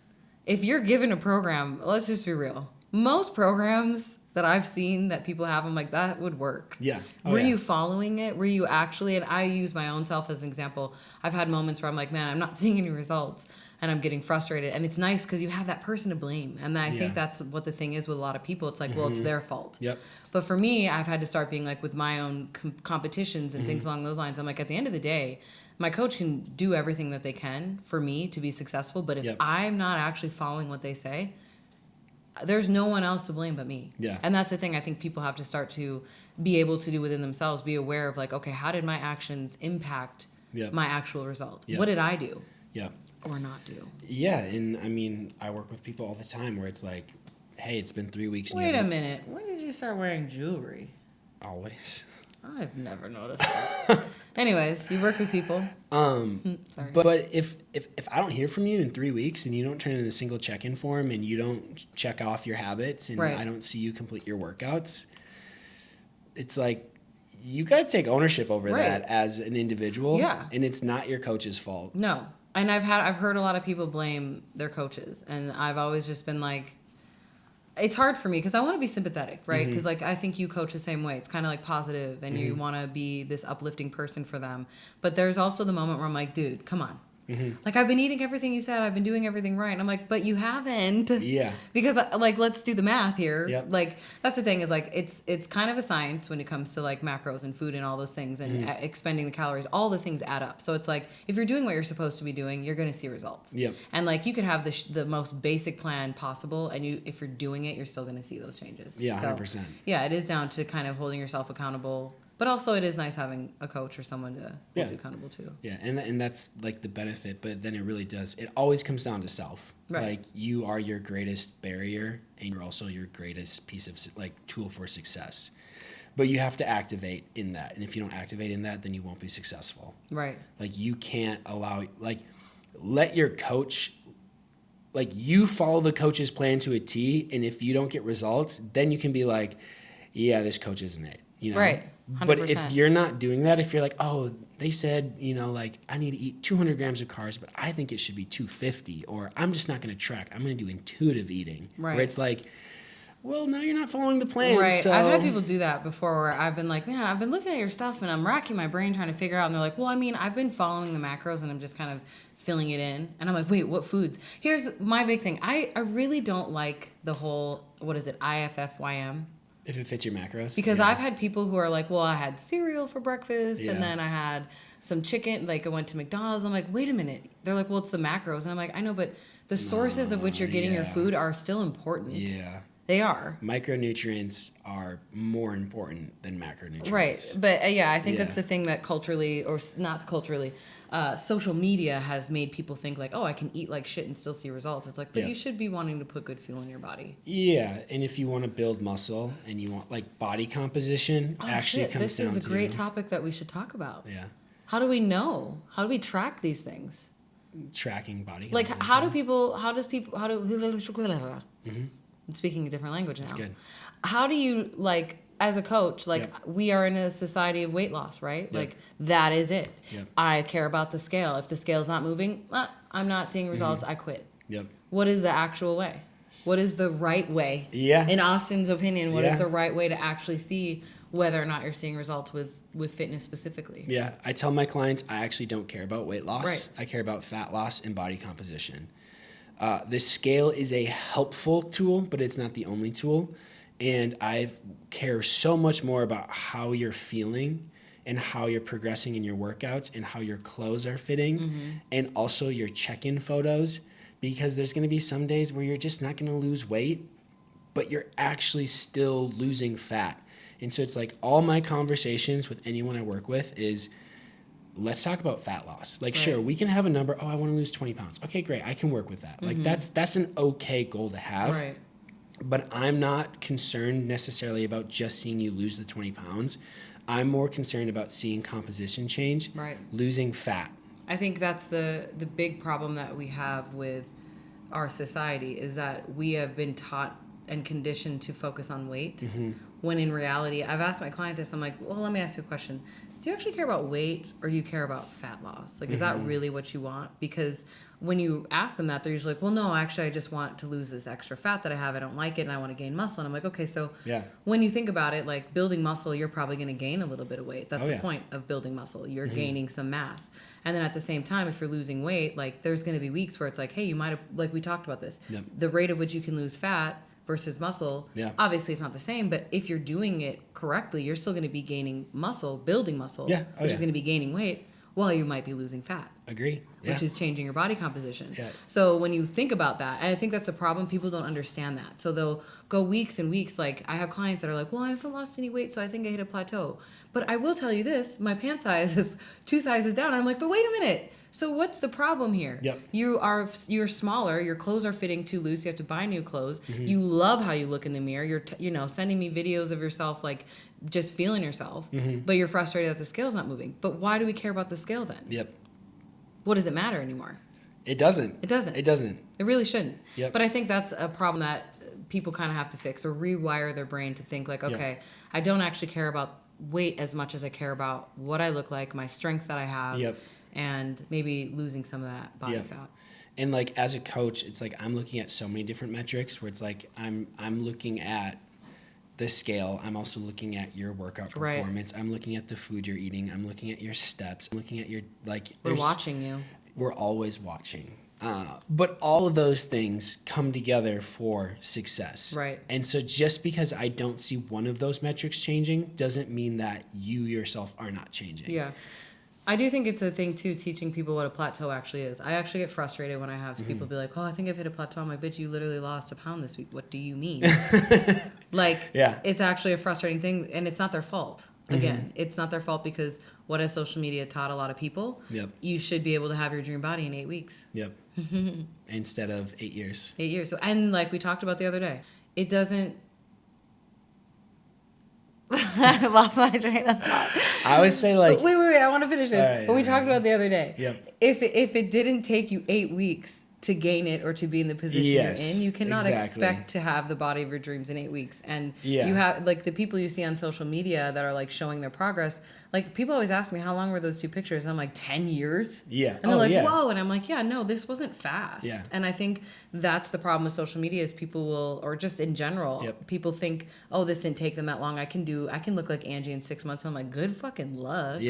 if you're given a program, let's just be real. Most programs that I've seen that people have, I'm like, that would work. Yeah. Were you following it? Were you actually, and I use my own self as an example. I've had moments where I'm like, man, I'm not seeing any results. and I'm getting frustrated. And it's nice because you have that person to blame. And I think that's what the thing is with a lot of people. It's like, well, it's their fault. Yep. But for me, I've had to start being like with my own competitions and things along those lines. I'm like, at the end of the day, my coach can do everything that they can for me to be successful. But if I'm not actually following what they say, there's no one else to blame but me. Yeah. And that's the thing I think people have to start to be able to do within themselves, be aware of like, okay, how did my actions impact my actual result? What did I do? Yeah. Or not do? Yeah. And I mean, I work with people all the time where it's like, hey, it's been 3 weeks. Wait a minute. When did you start wearing jewelry? Always. I've never noticed that. Anyways, you work with people. Sorry. But if I don't hear from you in 3 weeks and you don't turn in a single check-in form and you don't check off your habits and I don't see you complete your workouts, it's like you got to take ownership over that as an individual. Yeah. And it's not your coach's fault. No. And I've heard a lot of people blame their coaches, and I've always just been like, it's hard for me because I want to be sympathetic, right? Because like I think you coach the same way. It's kind of like positive, and you want to be this uplifting person for them. But there's also the moment where I'm like, dude, come on. Like, I've been eating everything you said. I've been doing everything right. And I'm like, but you haven't. Yeah. Because like, let's do the math here. Yep. Like, that's the thing is like, it's kind of a science when it comes to like macros and food and all those things and expending the calories. All the things add up. So it's like, if you're doing what you're supposed to be doing, you're going to see results. Yep. And like, you could have the most basic plan possible. And if you're doing it, you're still going to see those changes. Yeah, 100%. Yeah, it is down to kind of holding yourself accountable. But also it is nice having a coach or someone to hold you accountable to. Yeah, and that's like the benefit, but then it really does. It always comes down to self. Right. Like you are your greatest barrier and you're also your greatest piece of like tool for success. But you have to activate in that. And if you don't activate in that, then you won't be successful. Right. Like you can't let your coach, like you follow the coach's plan to a T. And if you don't get results, then you can be like, yeah, this coach isn't it. You know? Right. 100%. But if you're not doing that, if you're like, oh, they said, you know, like I need to eat 200 grams of carbs, but I think it should be 250, or I'm just not going to track. I'm going to do intuitive eating. Right. Where it's like, well, now you're not following the plan. Right. So. I've had people do that before where I've been like, man, I've been looking at your stuff and I'm racking my brain trying to figure out. And they're like, well, I mean, I've been following the macros and I'm just kind of filling it in. And I'm like, wait, what foods? Here's my big thing. I really don't like the whole, what is it, IFFYM? If it fits your macros. Because I've had people who are like, well, I had cereal for breakfast and then I had some chicken. Like I went to McDonald's. I'm like, wait a minute. They're like, well, it's the macros. And I'm like, I know, but the sources of which you're getting your food are still important. Yeah. They are. Micronutrients are more important than macronutrients. Right. But I think that's the thing that culturally, or not culturally, social media has made people think like, oh, I can eat like shit and still see results. It's like, but you should be wanting to put good fuel in your body. Yeah. And if you want to build muscle and you want like body composition, comes down to. This is a great topic that we should talk about. Yeah. How do we know? How do we track these things? Tracking body composition. Like, how do I'm speaking a different language now. That's good. How do you, like, as a coach, like, we are in a society of weight loss, right? Yep. Like, that is it. Yep. I care about the scale. If the scale's not moving, I'm not seeing results, I quit. Yep. What is the actual way? What is the right way? Yeah. In Austin's opinion, what is the right way to actually see whether or not you're seeing results with fitness specifically? Yeah. I tell my clients I actually don't care about weight loss. Right. I care about fat loss and body composition. This scale is a helpful tool, but it's not the only tool. And I care so much more about how you're feeling and how you're progressing in your workouts and how your clothes are fitting and also your check-in photos, because there's going to be some days where you're just not going to lose weight, but you're actually still losing fat. And so it's like all my conversations with anyone I work with is, let's talk about fat loss. Like, sure, we can have a number. Oh, I want to lose 20 pounds. Okay, great. I can work with that. Like, that's an okay goal to have. Right. But I'm not concerned necessarily about just seeing you lose the 20 pounds. I'm more concerned about seeing composition change, losing fat. I think that's the big problem that we have with our society is that we have been taught and conditioned to focus on weight. When in reality, I've asked my client this. I'm like, well, let me ask you a question. Do you actually care about weight, or do you care about fat loss? Like, is that really what you want? Because when you ask them that, they're usually like, well, no, actually, I just want to lose this extra fat that I have. I don't like it, and I want to gain muscle. And I'm like, okay, so when you think about it, like building muscle, you're probably going to gain a little bit of weight. That's the point of building muscle. You're gaining some mass. And then at the same time, if you're losing weight, like there's going to be weeks where it's like, hey, you might have, like we talked about this, the rate of which you can lose fat versus muscle, obviously it's not the same, but if you're doing it correctly, you're still going to be gaining muscle, building muscle, which is going to be gaining weight, while you might be losing fat. Agree. Which is changing your body composition. So when you think about that, and I think that's a problem, people don't understand that. So they'll go weeks and weeks, like I have clients that are like, well, I haven't lost any weight, so I think I hit a plateau. But I will tell you this, my pant size is 2 sizes down. I'm like, but wait a minute. So what's the problem here? You're smaller. Your clothes are fitting too loose. You have to buy new clothes. You love how you look in the mirror. You're sending me videos of yourself like just feeling yourself, but you're frustrated that the scale's not moving. But why do we care about the scale then? What does it matter anymore? It doesn't. It doesn't. It doesn't. It really shouldn't. But I think that's a problem that people kind of have to fix, or rewire their brain to think like, okay, I don't actually care about weight as much as I care about what I look like, my strength that I have. And maybe losing some of that body fat. And like as a coach, it's like I'm looking at so many different metrics where it's like I'm looking at the scale. I'm also looking at your workout performance. I'm looking at the food you're eating. I'm looking at your steps. I'm looking at your we're watching you. We're always watching. But all of those things come together for success. And so just because I don't see one of those metrics changing doesn't mean that you yourself are not changing. I do think it's a thing too, teaching people what a plateau actually is. I actually get frustrated when I have people be like, oh, I think I've hit a plateau. I'm like, bitch, you literally lost a pound this week. What do you mean? It's actually a frustrating thing, and it's not their fault. Again, it's not their fault, because what has social media taught a lot of people? You should be able to have your dream body in 8 weeks. Instead of 8 years. 8 years. So, and like we talked about the other day, it doesn't... I lost my train of thought. I would say like... Wait, I want to finish this. Right, what we talked about the other day. If it didn't take you 8 weeks to gain it or to be in the position you're in, you cannot expect to have the body of your dreams in 8 weeks. And you have, like, the people you see on social media that are like showing their progress, like people always ask me, how long were those 2 pictures? And I'm like, 10 years? And they're like, whoa. And I'm like, yeah, no, this wasn't fast. And I think that's the problem with social media, is people will, or just in general, people think, oh, this didn't take them that long. I can look like Angie in 6 months. And I'm like, good fucking luck.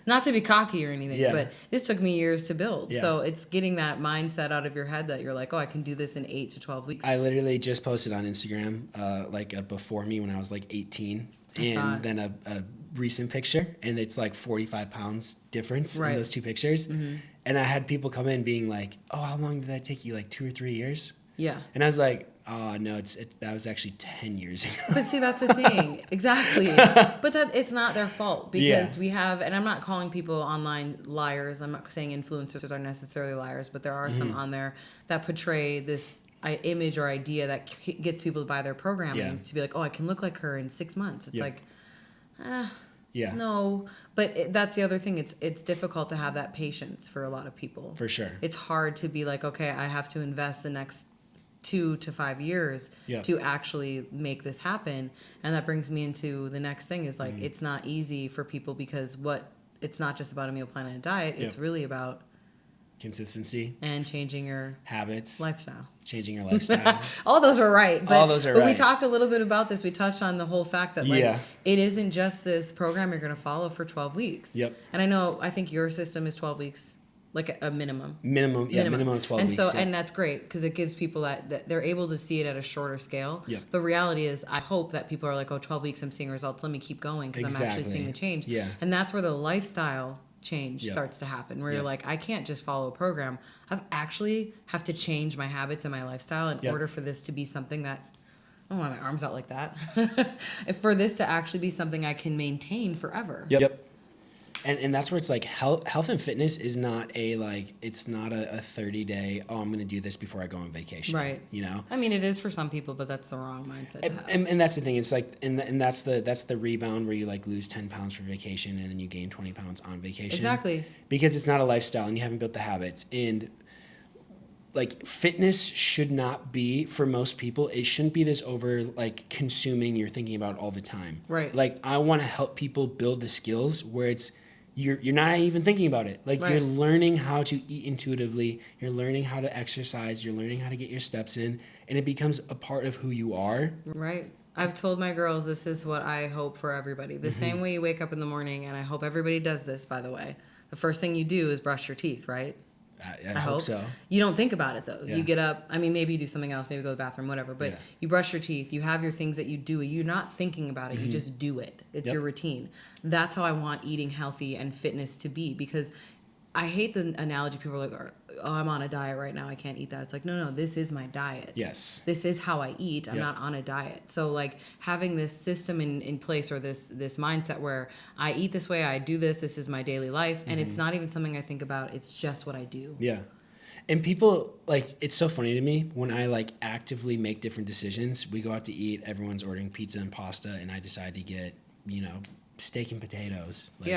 Not to be cocky or anything, but this took me years to build. So it's getting that mindset out of your head that you're like, oh, I can do this in 8 to 12 weeks. I literally just posted on Instagram like a before me when I was like 18, and then a recent picture, and it's like 45 pounds difference in those 2 pictures. And I had people come in being like, oh, how long did that take you? Like 2 or 3 years? And I was like, oh, no, that was actually 10 years ago. But see, that's the thing. Exactly. But it's not their fault, because we have, and I'm not calling people online liars. I'm not saying influencers are necessarily liars, but there are some on there that portray this image or idea that gets people to buy their programming, to be like, oh, I can look like her in 6 months. It's like, no. But that's the other thing. It's difficult to have that patience for a lot of people. For sure. It's hard to be like, okay, I have to invest the next 2 to 5 years to actually make this happen. And that brings me into the next thing, is like, it's not easy for people, because it's not just about a meal plan and a diet. It's really about consistency and changing your habits, lifestyle. Changing your lifestyle. All those are right. But, all those are right. We talked a little bit about this. We touched on the whole fact that it isn't just this program you're going to follow for 12 weeks. And I think your system is 12 weeks. Like a minimum. Minimum of 12 weeks. And so, and that's great, because it gives people that they're able to see it at a shorter scale. The reality is, I hope that people are like, oh, 12 weeks, I'm seeing results. Let me keep going, because I'm actually seeing the change. And that's where the lifestyle change starts to happen, where you're like, I can't just follow a program. I actually have to change my habits and my lifestyle in order for this to be something that, I don't want my arms out like that. For this to actually be something I can maintain forever. And that's where it's like health and fitness is not it's not a 30-day, oh, I'm going to do this before I go on vacation. You know? I mean, it is for some people, but that's the wrong mindset to have. And that's the thing. It's like, and that's the rebound where you like lose 10 pounds for vacation and then you gain 20 pounds on vacation. Exactly. Because it's not a lifestyle and you haven't built the habits. And like fitness should not be, for most people, it shouldn't be this over like consuming you're thinking about all the time. Right. Like I want to help people build the skills where it's you're not even thinking about it. Like you're learning how to eat intuitively, you're learning how to exercise, you're learning how to get your steps in, and it becomes a part of who you are. Right. I've told my girls this is what I hope for everybody. The same way you wake up in the morning, and I hope everybody does this, by the way. The first thing you do is brush your teeth, right? I hope so. You don't think about it, though. Yeah. You get up. I mean, maybe you do something else. Maybe go to the bathroom, whatever. But you brush your teeth. You have your things that you do. You're not thinking about it. You just do it. It's your routine. That's how I want eating healthy and fitness to be, because I hate the analogy. People are like, oh, I'm on a diet right now. I can't eat that. It's like, no, this is my diet. Yes. This is how I eat. I'm not on a diet. So like having this system in place, or this mindset where I eat this way, I do this is my daily life. And it's not even something I think about. It's just what I do. Yeah. And people, like, it's so funny to me when I like actively make different decisions. We go out to eat, everyone's ordering pizza and pasta, and I decide to get, steak and potatoes. Like,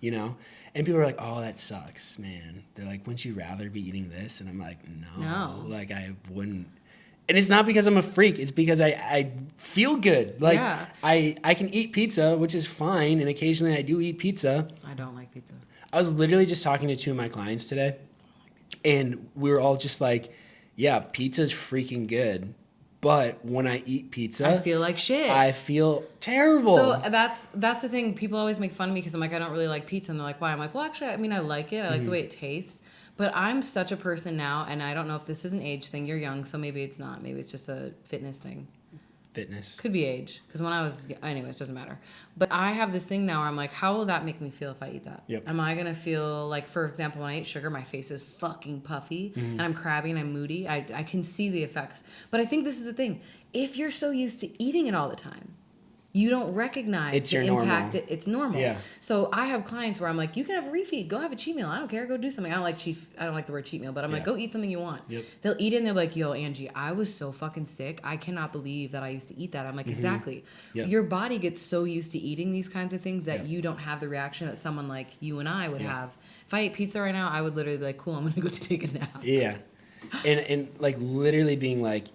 you know? And people are like, oh, that sucks, man. They're like, wouldn't you rather be eating this? And I'm like, no. Like, I wouldn't. And it's not because I'm a freak. It's because I feel good. Like, I can eat pizza, which is fine. And occasionally I do eat pizza. I don't like pizza. I was literally just talking to 2 of my clients today. And we were all just like, yeah, pizza's freaking good. But when I eat pizza, I feel like shit. I feel terrible. So that's the thing. People always make fun of me because I'm like, I don't really like pizza. And they're like, why? I'm like, well, actually, I mean, I like it. I like the way it tastes. But I'm such a person now, and I don't know if this is an age thing. You're young, so maybe it's not. Maybe it's just a fitness thing. Fitness. Could be age. Because when I was... Anyways, it doesn't matter. But I have this thing now where I'm like, how will that make me feel if I eat that? Yep. Am I going to feel like, for example, when I eat sugar, my face is fucking puffy, and I'm crabby and I'm moody. I can see the effects. But I think this is the thing. If you're so used to eating it all the time, you don't recognize the impact. It's normal. Yeah. So I have clients where I'm like, you can have a refeed. Go have a cheat meal. I don't care. Go do something. I don't like the word cheat meal, but I'm like, go eat something you want. Yep. They'll eat it and they're like, yo, Angie, I was so fucking sick. I cannot believe that I used to eat that. I'm like, exactly. Yep. Your body gets so used to eating these kinds of things that you don't have the reaction that someone like you and I would have. If I ate pizza right now, I would literally be like, cool, I'm going to go take a nap. Yeah. And like literally being like,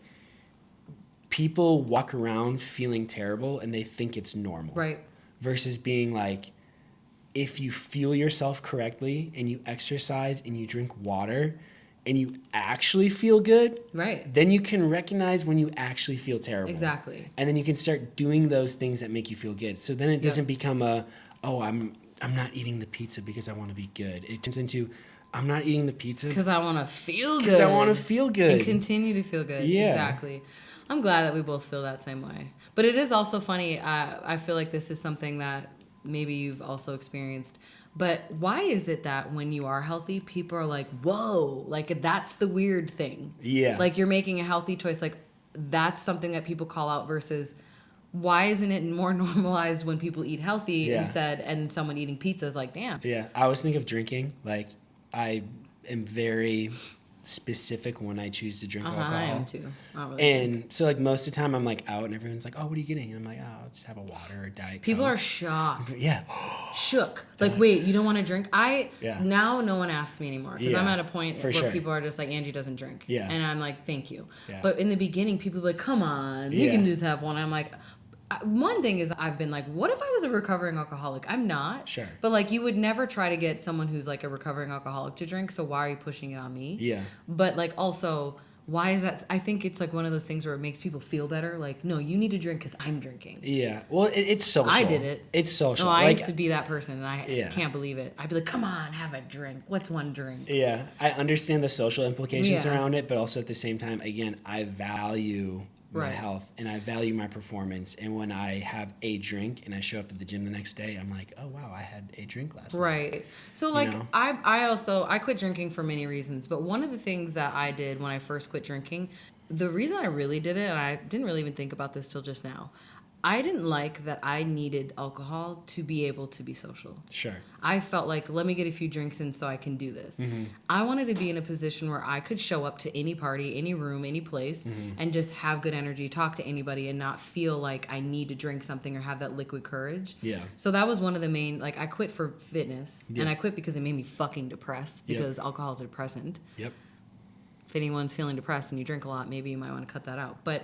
people walk around feeling terrible and they think it's normal. Right. Versus being like, if you fuel yourself correctly and you exercise and you drink water and you actually feel good, right, then you can recognize when you actually feel terrible. Exactly. And then you can start doing those things that make you feel good. So then it doesn't become I'm not eating the pizza because I want to be good. It turns into, I'm not eating the pizza because I want to feel good. Because I want to feel good. And continue to feel good. Yeah. Exactly. I'm glad that we both feel that same way. But it is also funny. I feel like this is something that maybe you've also experienced. But why is it that when you are healthy, people are like, whoa, like that's the weird thing. Yeah. Like you're making a healthy choice. Like that's something that people call out versus why isn't it more normalized when people eat healthy instead and someone eating pizza is like, damn. Yeah. I always think of drinking. Like I am very specific when I choose to drink alcohol. I am too. And so like most of the time I'm like out and everyone's like, oh, what are you getting? And I'm like, oh, I'll just have a water or Diet Coke. People are shocked. Yeah. Shook. Like, wait, you don't want to drink? Now no one asks me anymore because I'm at a point where people are just like, Angie doesn't drink. Yeah. And I'm like, thank you. Yeah. But in the beginning, people were like, come on, you can just have one. And I'm like, one thing is I've been like, what if I was a recovering alcoholic? I'm not. Sure. But like you would never try to get someone who's like a recovering alcoholic to drink. So why are you pushing it on me? Yeah. But like also, why is that? I think it's like one of those things where it makes people feel better. Like, no, you need to drink because I'm drinking. Yeah. Well, it's social. I did it. It's social. No, I used to be that person and I can't believe it. I'd be like, come on, have a drink. What's one drink? Yeah. I understand the social implications around it, but also at the same time, again, I value my health and I value my performance, and when I have a drink and I show up at the gym the next day, I'm like, oh wow, I had a drink last night. Right. So like I quit drinking for many reasons, but one of the things that I did when I first quit drinking, the reason I really did it, and I didn't really even think about this till just now, I didn't like that I needed alcohol to be able to be social. Sure. I felt like, let me get a few drinks in so I can do this. Mm-hmm. I wanted to be in a position where I could show up to any party, any room, any place, and just have good energy, talk to anybody, and not feel like I need to drink something or have that liquid courage. Yeah. So that was one of the main, like, I quit for fitness, and I quit because it made me fucking depressed because alcohol is a depressant. Yep. if anyone's feeling depressed and you drink a lot, maybe you might want to cut that out. But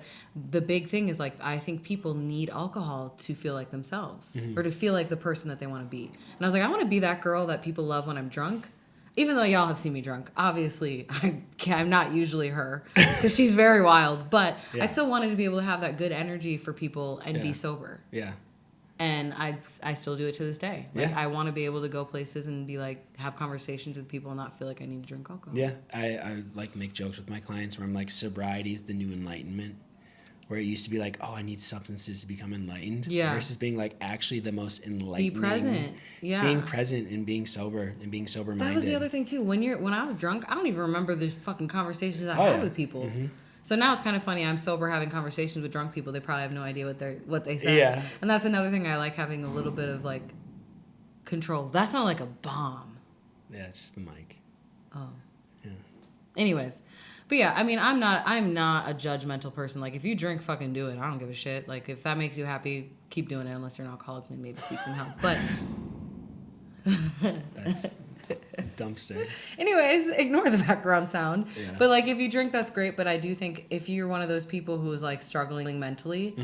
the big thing is like, I think people need alcohol to feel like themselves or to feel like the person that they want to be. And I was like, I want to be that girl that people love when I'm drunk. Even though y'all have seen me drunk, obviously I'm not usually her because she's very wild. But I still wanted to be able to have that good energy for people and be sober. Yeah. And I still do it to this day. Like I want to be able to go places and be like, have conversations with people and not feel like I need to drink alcohol. Yeah. I like make jokes with my clients where I'm like, sobriety is the new enlightenment. Where it used to be like, oh, I need substances to become enlightened. Yeah. Versus being like actually the most enlightening. Be present. Yeah. Being present and being sober and being sober-minded. That was the other thing too. When I was drunk, I don't even remember the fucking conversations I had with people. Mm-hmm. So now it's kind of funny. I'm sober having conversations with drunk people. They probably have no idea what they say. Yeah. And that's another thing I like, having a little bit of like control. That's not like a bomb. Yeah, it's just the mic. Oh. Yeah. Anyways. But yeah, I mean, I'm not a judgmental person. Like, if you drink, fucking do it. I don't give a shit. Like, if that makes you happy, keep doing it, unless you're an alcoholic, then maybe seek some help. But that's dumpster. Anyways, ignore the background sound. Yeah. But like, if you drink, that's great. But I do think if you're one of those people who is like struggling mentally,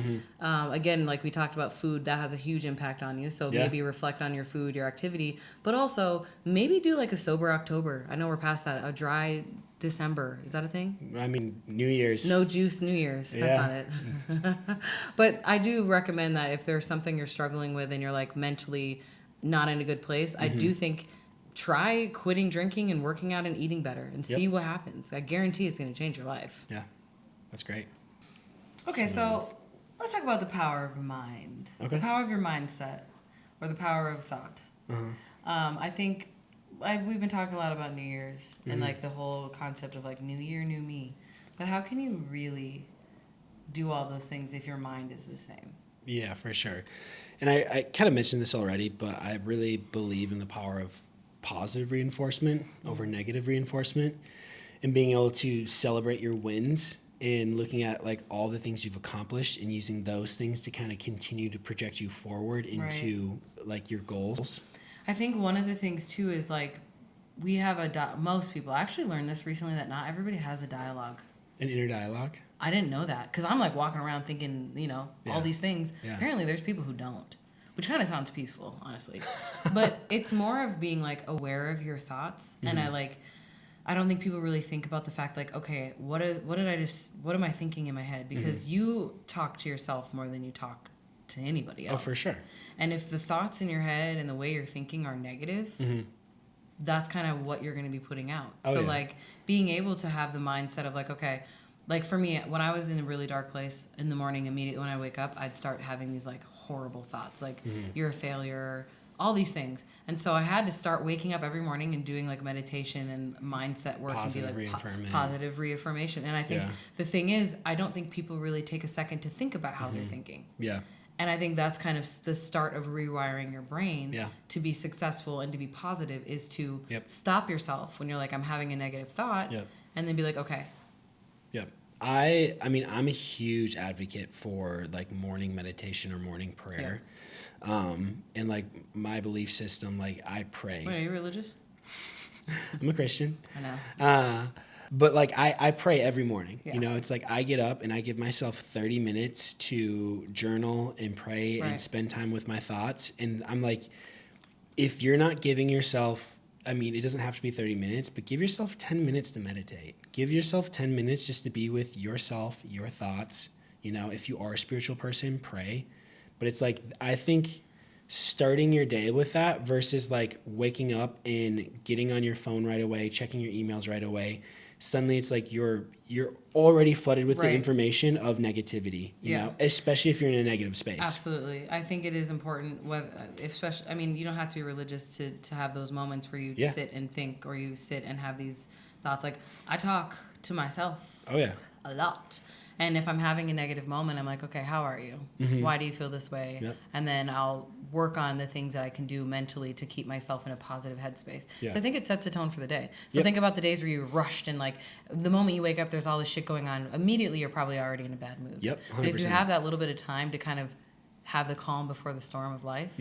again, like we talked about food, that has a huge impact on you. So maybe reflect on your food, your activity, but also maybe do like a sober October. I know we're past that. A dry December. Is that a thing? I mean, New Year's. No juice New Year's. That's not it. But I do recommend that if there's something you're struggling with and you're like mentally not in a good place, I do think try quitting drinking and working out and eating better and see what happens. I guarantee it's going to change your life. Yeah. That's great. Okay, so let's talk about the power of mind. Okay. The power of your mindset or the power of thought. I think we've been talking a lot about New Year's and like the whole concept of like new year, new me. But how can you really do all those things if your mind is the same? Yeah, for sure. And I kind of mentioned this already, but I really believe in the power of positive reinforcement over negative reinforcement, and being able to celebrate your wins and looking at like all the things you've accomplished and using those things to kind of continue to project you forward into like your goals. I think one of the things too is like we have most people, I actually learned this recently, that not everybody has a dialogue. An inner dialogue? I didn't know that because I'm like walking around thinking, all these things. Yeah. Apparently there's people who don't, which kind of sounds peaceful, honestly. But it's more of being like aware of your thoughts. And I don't think people really think about the fact like, okay, what am I thinking in my head? Because you talk to yourself more than you talk to anybody else. Oh, for sure. And if the thoughts in your head and the way you're thinking are negative, that's kind of what you're going to be putting out. Like being able to have the mindset of like, okay, like for me, when I was in a really dark place in the morning, immediately when I wake up, I'd start having these like horrible thoughts, like you're a failure, all these things. And so I had to start waking up every morning and doing like meditation and mindset work positive and be like reaffirmation. Reaffirmation. And I think the thing is, I don't think people really take a second to think about how they're thinking. Yeah. And I think that's kind of the start of rewiring your brain to be successful and to be positive, is to stop yourself when you're like, I'm having a negative thought, and then be like, okay. Yep. I mean, I'm a huge advocate for like morning meditation or morning prayer. And like my belief system, like I pray. Wait, are you religious? I'm a Christian. I know. But like I pray every morning. It's like I get up and I give myself 30 minutes to journal and pray and spend time with my thoughts. And I'm like, if you're not giving yourself, I mean, it doesn't have to be 30 minutes, but give yourself 10 minutes to meditate. Give yourself 10 minutes just to be with yourself, your thoughts. If you are a spiritual person, pray. But it's like, I think starting your day with that versus like waking up and getting on your phone right away, checking your emails right away, suddenly it's like you're already flooded with the information of negativity, you know, especially if you're in a negative space. Absolutely. I think it is important, especially, I mean, you don't have to be religious to have those moments where you sit and think, or you sit and have these thoughts. Like, I talk to myself a lot. And if I'm having a negative moment, I'm like, okay, how are you? Why do you feel this way? And then I'll work on the things that I can do mentally to keep myself in a positive headspace. So I think it sets a tone for the day. So think about the days where you're rushed and like the moment you wake up, there's all this shit going on. Immediately, you're probably already in a bad mood. 100%. But if you have that little bit of time to kind of have the calm before the storm of life,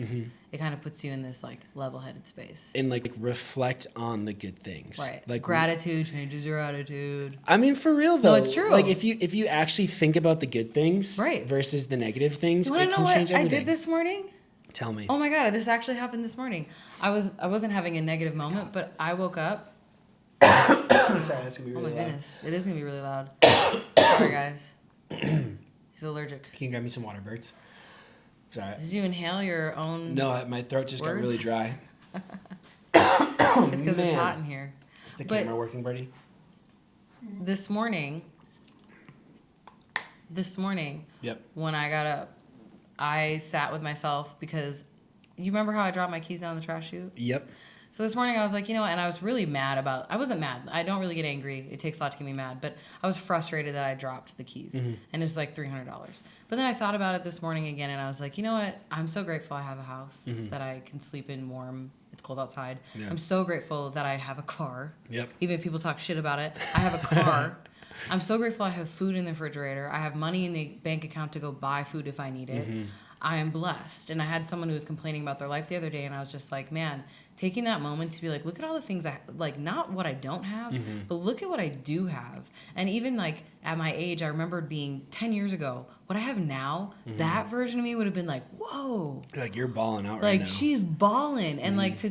it kind of puts you in this like level-headed space. And like reflect on the good things. Right. Like gratitude changes your attitude. I mean, for real though. No, it's true. Like if you actually think about the good things versus the negative things, it can change everything. I did this morning? Tell me. Oh my God, this actually happened this morning. I wasn't having a negative moment, but I woke up. I'm sorry, that's gonna be really loud. Goodness. It is gonna be really loud. Sorry guys. He's allergic. Can you grab me some water, Birds? Sorry. Did you inhale your own? No, my throat just got really dry. It's because it's hot in here. Is the camera working, Birdie? This morning, yep. When I got up, I sat with myself because you remember how I dropped my keys down the trash chute? Yep. So this morning I was like, and I was really mad I wasn't mad. I don't really get angry. It takes a lot to get me mad. But I was frustrated that I dropped the keys. And it was like $300. But then I thought about it this morning again and I was like, you know what? I'm so grateful I have a house that I can sleep in warm. It's cold outside. Yeah. I'm so grateful that I have a car. Yep. Even if people talk shit about it, I have a car. I'm so grateful I have food in the refrigerator. I have money in the bank account to go buy food if I need it. I am blessed. And I had someone who was complaining about their life the other day and I was just like, man, taking that moment to be like, look at all the things I like, not what I don't have, but look at what I do have. And even like at my age, I remembered being 10 years ago, what I have now, that version of me would have been like, whoa. Like you're balling out right like now. She's balling. And like,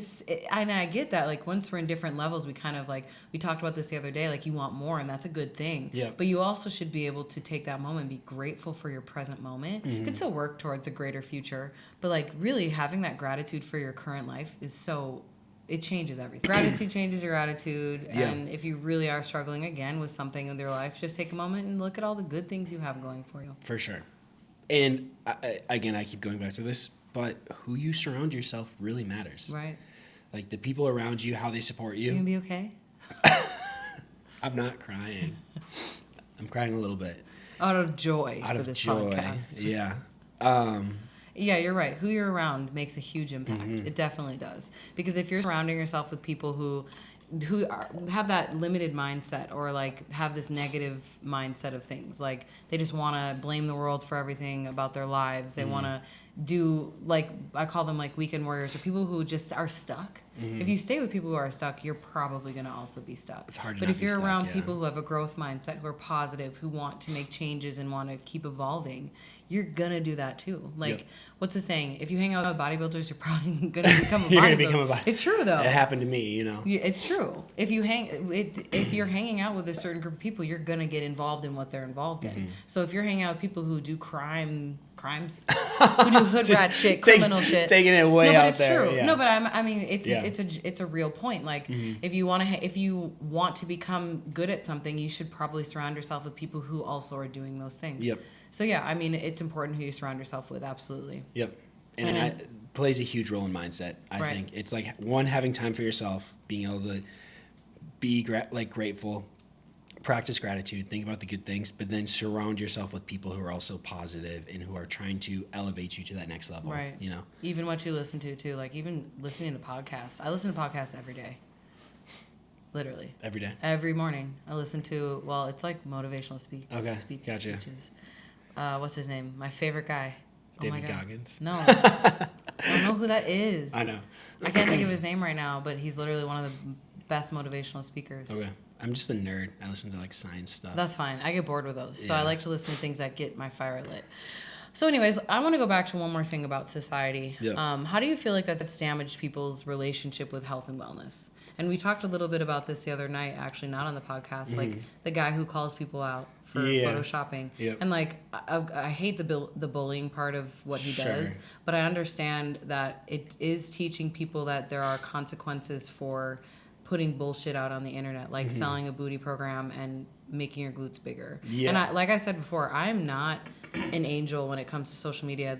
and I get that. Like once we're in different levels, we kind of like, we talked about this the other day, like you want more and that's a good thing. Yeah. But you also should be able to take that moment and be grateful for your present moment. You can still work towards a greater future, but like really having that gratitude for your current life is so, it changes everything. Gratitude changes your attitude. Yeah. And if you really are struggling again with something in your life, just take a moment and look at all the good things you have going for you. For sure. And I keep going back to this, but who you surround yourself really matters. Right. Like the people around you, how they support you. You gonna be okay? I'm not crying. I'm crying a little bit. Out of joy for this podcast. Yeah. Yeah, you're right. Who you're around makes a huge impact. It definitely does. Because if you're surrounding yourself with people who have that limited mindset or like have this negative mindset of things, like they just want to blame the world for everything about their lives. They want to do, like, I call them like weekend warriors, or people who just are stuck. If you stay with people who are stuck, you're probably going to also be stuck. It's hard to But not if you're be stuck, around people who have a growth mindset, who are positive, who want to make changes and want to keep evolving, you're going to do that too. Like, what's the saying? If you hang out with bodybuilders, you're probably going to become a bodybuilder. You're going to become a bodybuilder. It's true, though. It happened to me, It's true. If you're hanging out with a certain group of people, you're going to get involved in what they're involved in. So if you're hanging out with people who do crimes, who do hood rat shit, criminal shit, taking it way out there. No, but it's true. Yeah. No, but I mean, it's a real point. Like, if you want to become good at something, you should probably surround yourself with people who also are doing those things. Yep. So yeah, I mean, it's important who you surround yourself with. Absolutely. Yep. And it plays a huge role in mindset. I think it's like having time for yourself, being able to be grateful, practice gratitude, think about the good things, but then surround yourself with people who are also positive and who are trying to elevate you to that next level. Right. Even what you listen to too, like even listening to podcasts. I listen to podcasts every day. Literally. Every day. Every morning. I listen to, well, it's like motivational speeches. Gotcha. What's his name? My favorite guy. David Goggins? No. I don't know who that is. I know. I can't think of his name right now, but he's literally one of the best motivational speakers. Okay. I'm just a nerd. I listen to like science stuff. That's fine. I get bored with those. So I like to listen to things that get my fire lit. So anyways, I want to go back to one more thing about society. Yep. How do you feel like that's damaged people's relationship with health and wellness? And we talked a little bit about this the other night, actually, not on the podcast, like the guy who calls people out for photoshopping. Yep. And like, I hate the bullying part of what he does, but I understand that it is teaching people that there are consequences for putting bullshit out on the internet, like selling a booty program and making your glutes bigger. Yeah. And like I said before, I am not an angel when it comes to social media.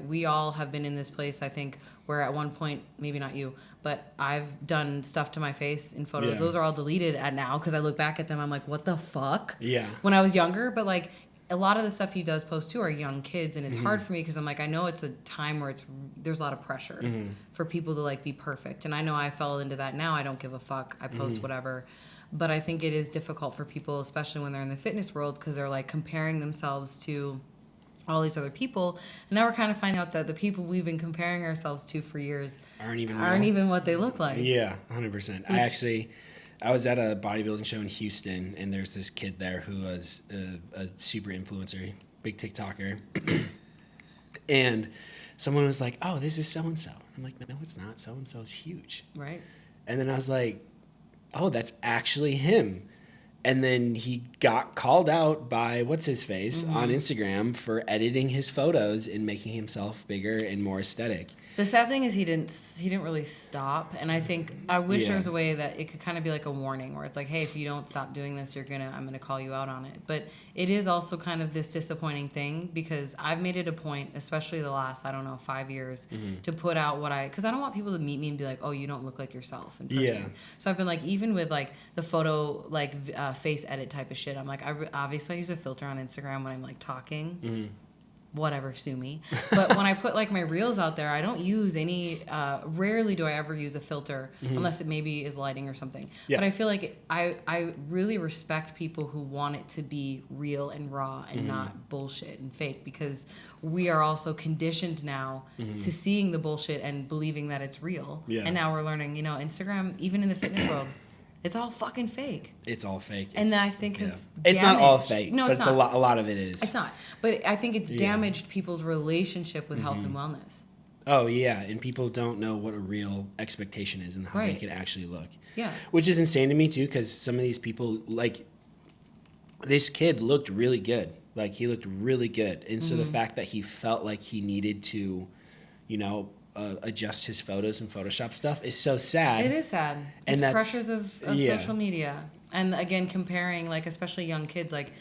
We all have been in this place, I think, where at one point, maybe not you, but I've done stuff to my face in photos. Yeah. Those are all deleted now because I look back at them, I'm like, what the fuck? Yeah. When I was younger, but like a lot of the stuff he does post too are young kids, and it's hard for me because I'm like, I know it's a time where there's a lot of pressure for people to like be perfect, and I know I fell into that. Now I don't give a fuck. I post whatever. But I think it is difficult for people, especially when they're in the fitness world, because they're like comparing themselves to all these other people. And now we're kind of finding out that the people we've been comparing ourselves to for years aren't even what they look like. Yeah, 100%. I was at a bodybuilding show in Houston, and there's this kid there who was a super influencer, big TikToker. And someone was like, oh, this is so-and-so. I'm like, no, it's not. So-and-so is huge. Right. And then I was like, oh, that's actually him. And then he got called out by what's-his-face on Instagram for editing his photos and making himself bigger and more aesthetic. The sad thing is he didn't really stop, and I wish there was a way that it could kind of be like a warning where it's like, hey, if you don't stop doing this, I'm gonna call you out on it. But it is also kind of this disappointing thing because I've made it a point, especially the last 5 years, to put out because I don't want people to meet me and be like, oh, you don't look like yourself in person. Yeah. So I've been like, even with like the photo face edit type of shit, I'm like, obviously I use a filter on Instagram when I'm like talking. Whatever, sue me. But when I put like my reels out there, I don't use any, rarely do I ever use a filter unless it maybe is lighting or something. Yeah. But I feel like I really respect people who want it to be real and raw and not bullshit and fake, because we are also conditioned now to seeing the bullshit and believing that it's real. Yeah. And now we're learning, Instagram, even in the fitness world, it's all fucking fake. It's all fake. And that I think has It's not all fake. No, but it's not. A lot of it is. It's not. But I think it's damaged people's relationship with health and wellness. Oh, yeah. And people don't know what a real expectation is and how they could actually look. Yeah. Which is insane to me, too, because some of these people, like, this kid looked really good. Like, he looked really good. And so the fact that he felt like he needed to, adjust his photos and Photoshop stuff is so sad. It is sad. It's pressures of social media. And again, comparing, like, especially young kids, like,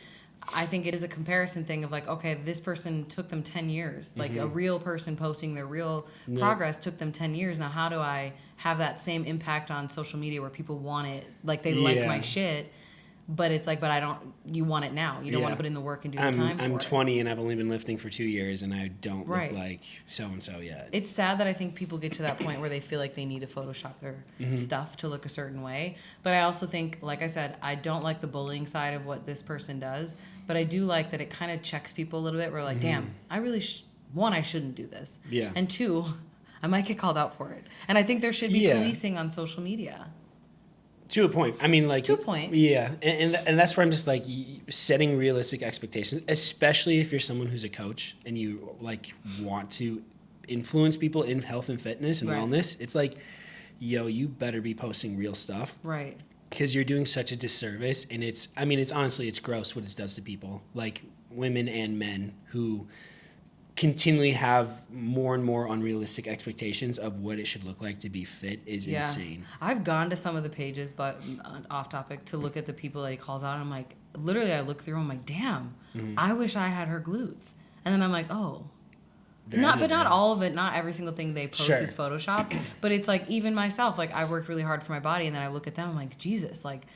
I think it is a comparison thing of like, okay, this person took them 10 years. Like a real person posting their real progress took them 10 years. Now, how do I have that same impact on social media where people want it, like they like my shit? But it's like, you want it now. You don't want to put in the work and do the time for it. I'm 20 and I've only been lifting for 2 years and I don't look like so-and-so yet. It's sad that I think people get to that point where they feel like they need to Photoshop their stuff to look a certain way. But I also think, like I said, I don't like the bullying side of what this person does. But I do like that it kind of checks people a little bit. We're like, damn, I really, one, I shouldn't do this. Yeah. And two, I might get called out for it. And I think there should be policing on social media. To a point. I mean, like... To a point. Yeah. And that's where I'm just, like, setting realistic expectations, especially if you're someone who's a coach and you, like, want to influence people in health and fitness and wellness. It's like, yo, you better be posting real stuff. Right. Because you're doing such a disservice. And it's honestly, it's gross what it does to people, like women and men who continually have more and more unrealistic expectations of what it should look like to be fit is insane. I've gone to some of the pages, but off topic, to look at the people that he calls out. I'm like, literally, I look through, I'm like, damn, I wish I had her glutes. And then I'm like, oh. Not all of it, not every single thing they post is Photoshop, but it's like, even myself, like I worked really hard for my body and then I look at them, I'm like, Jesus, like,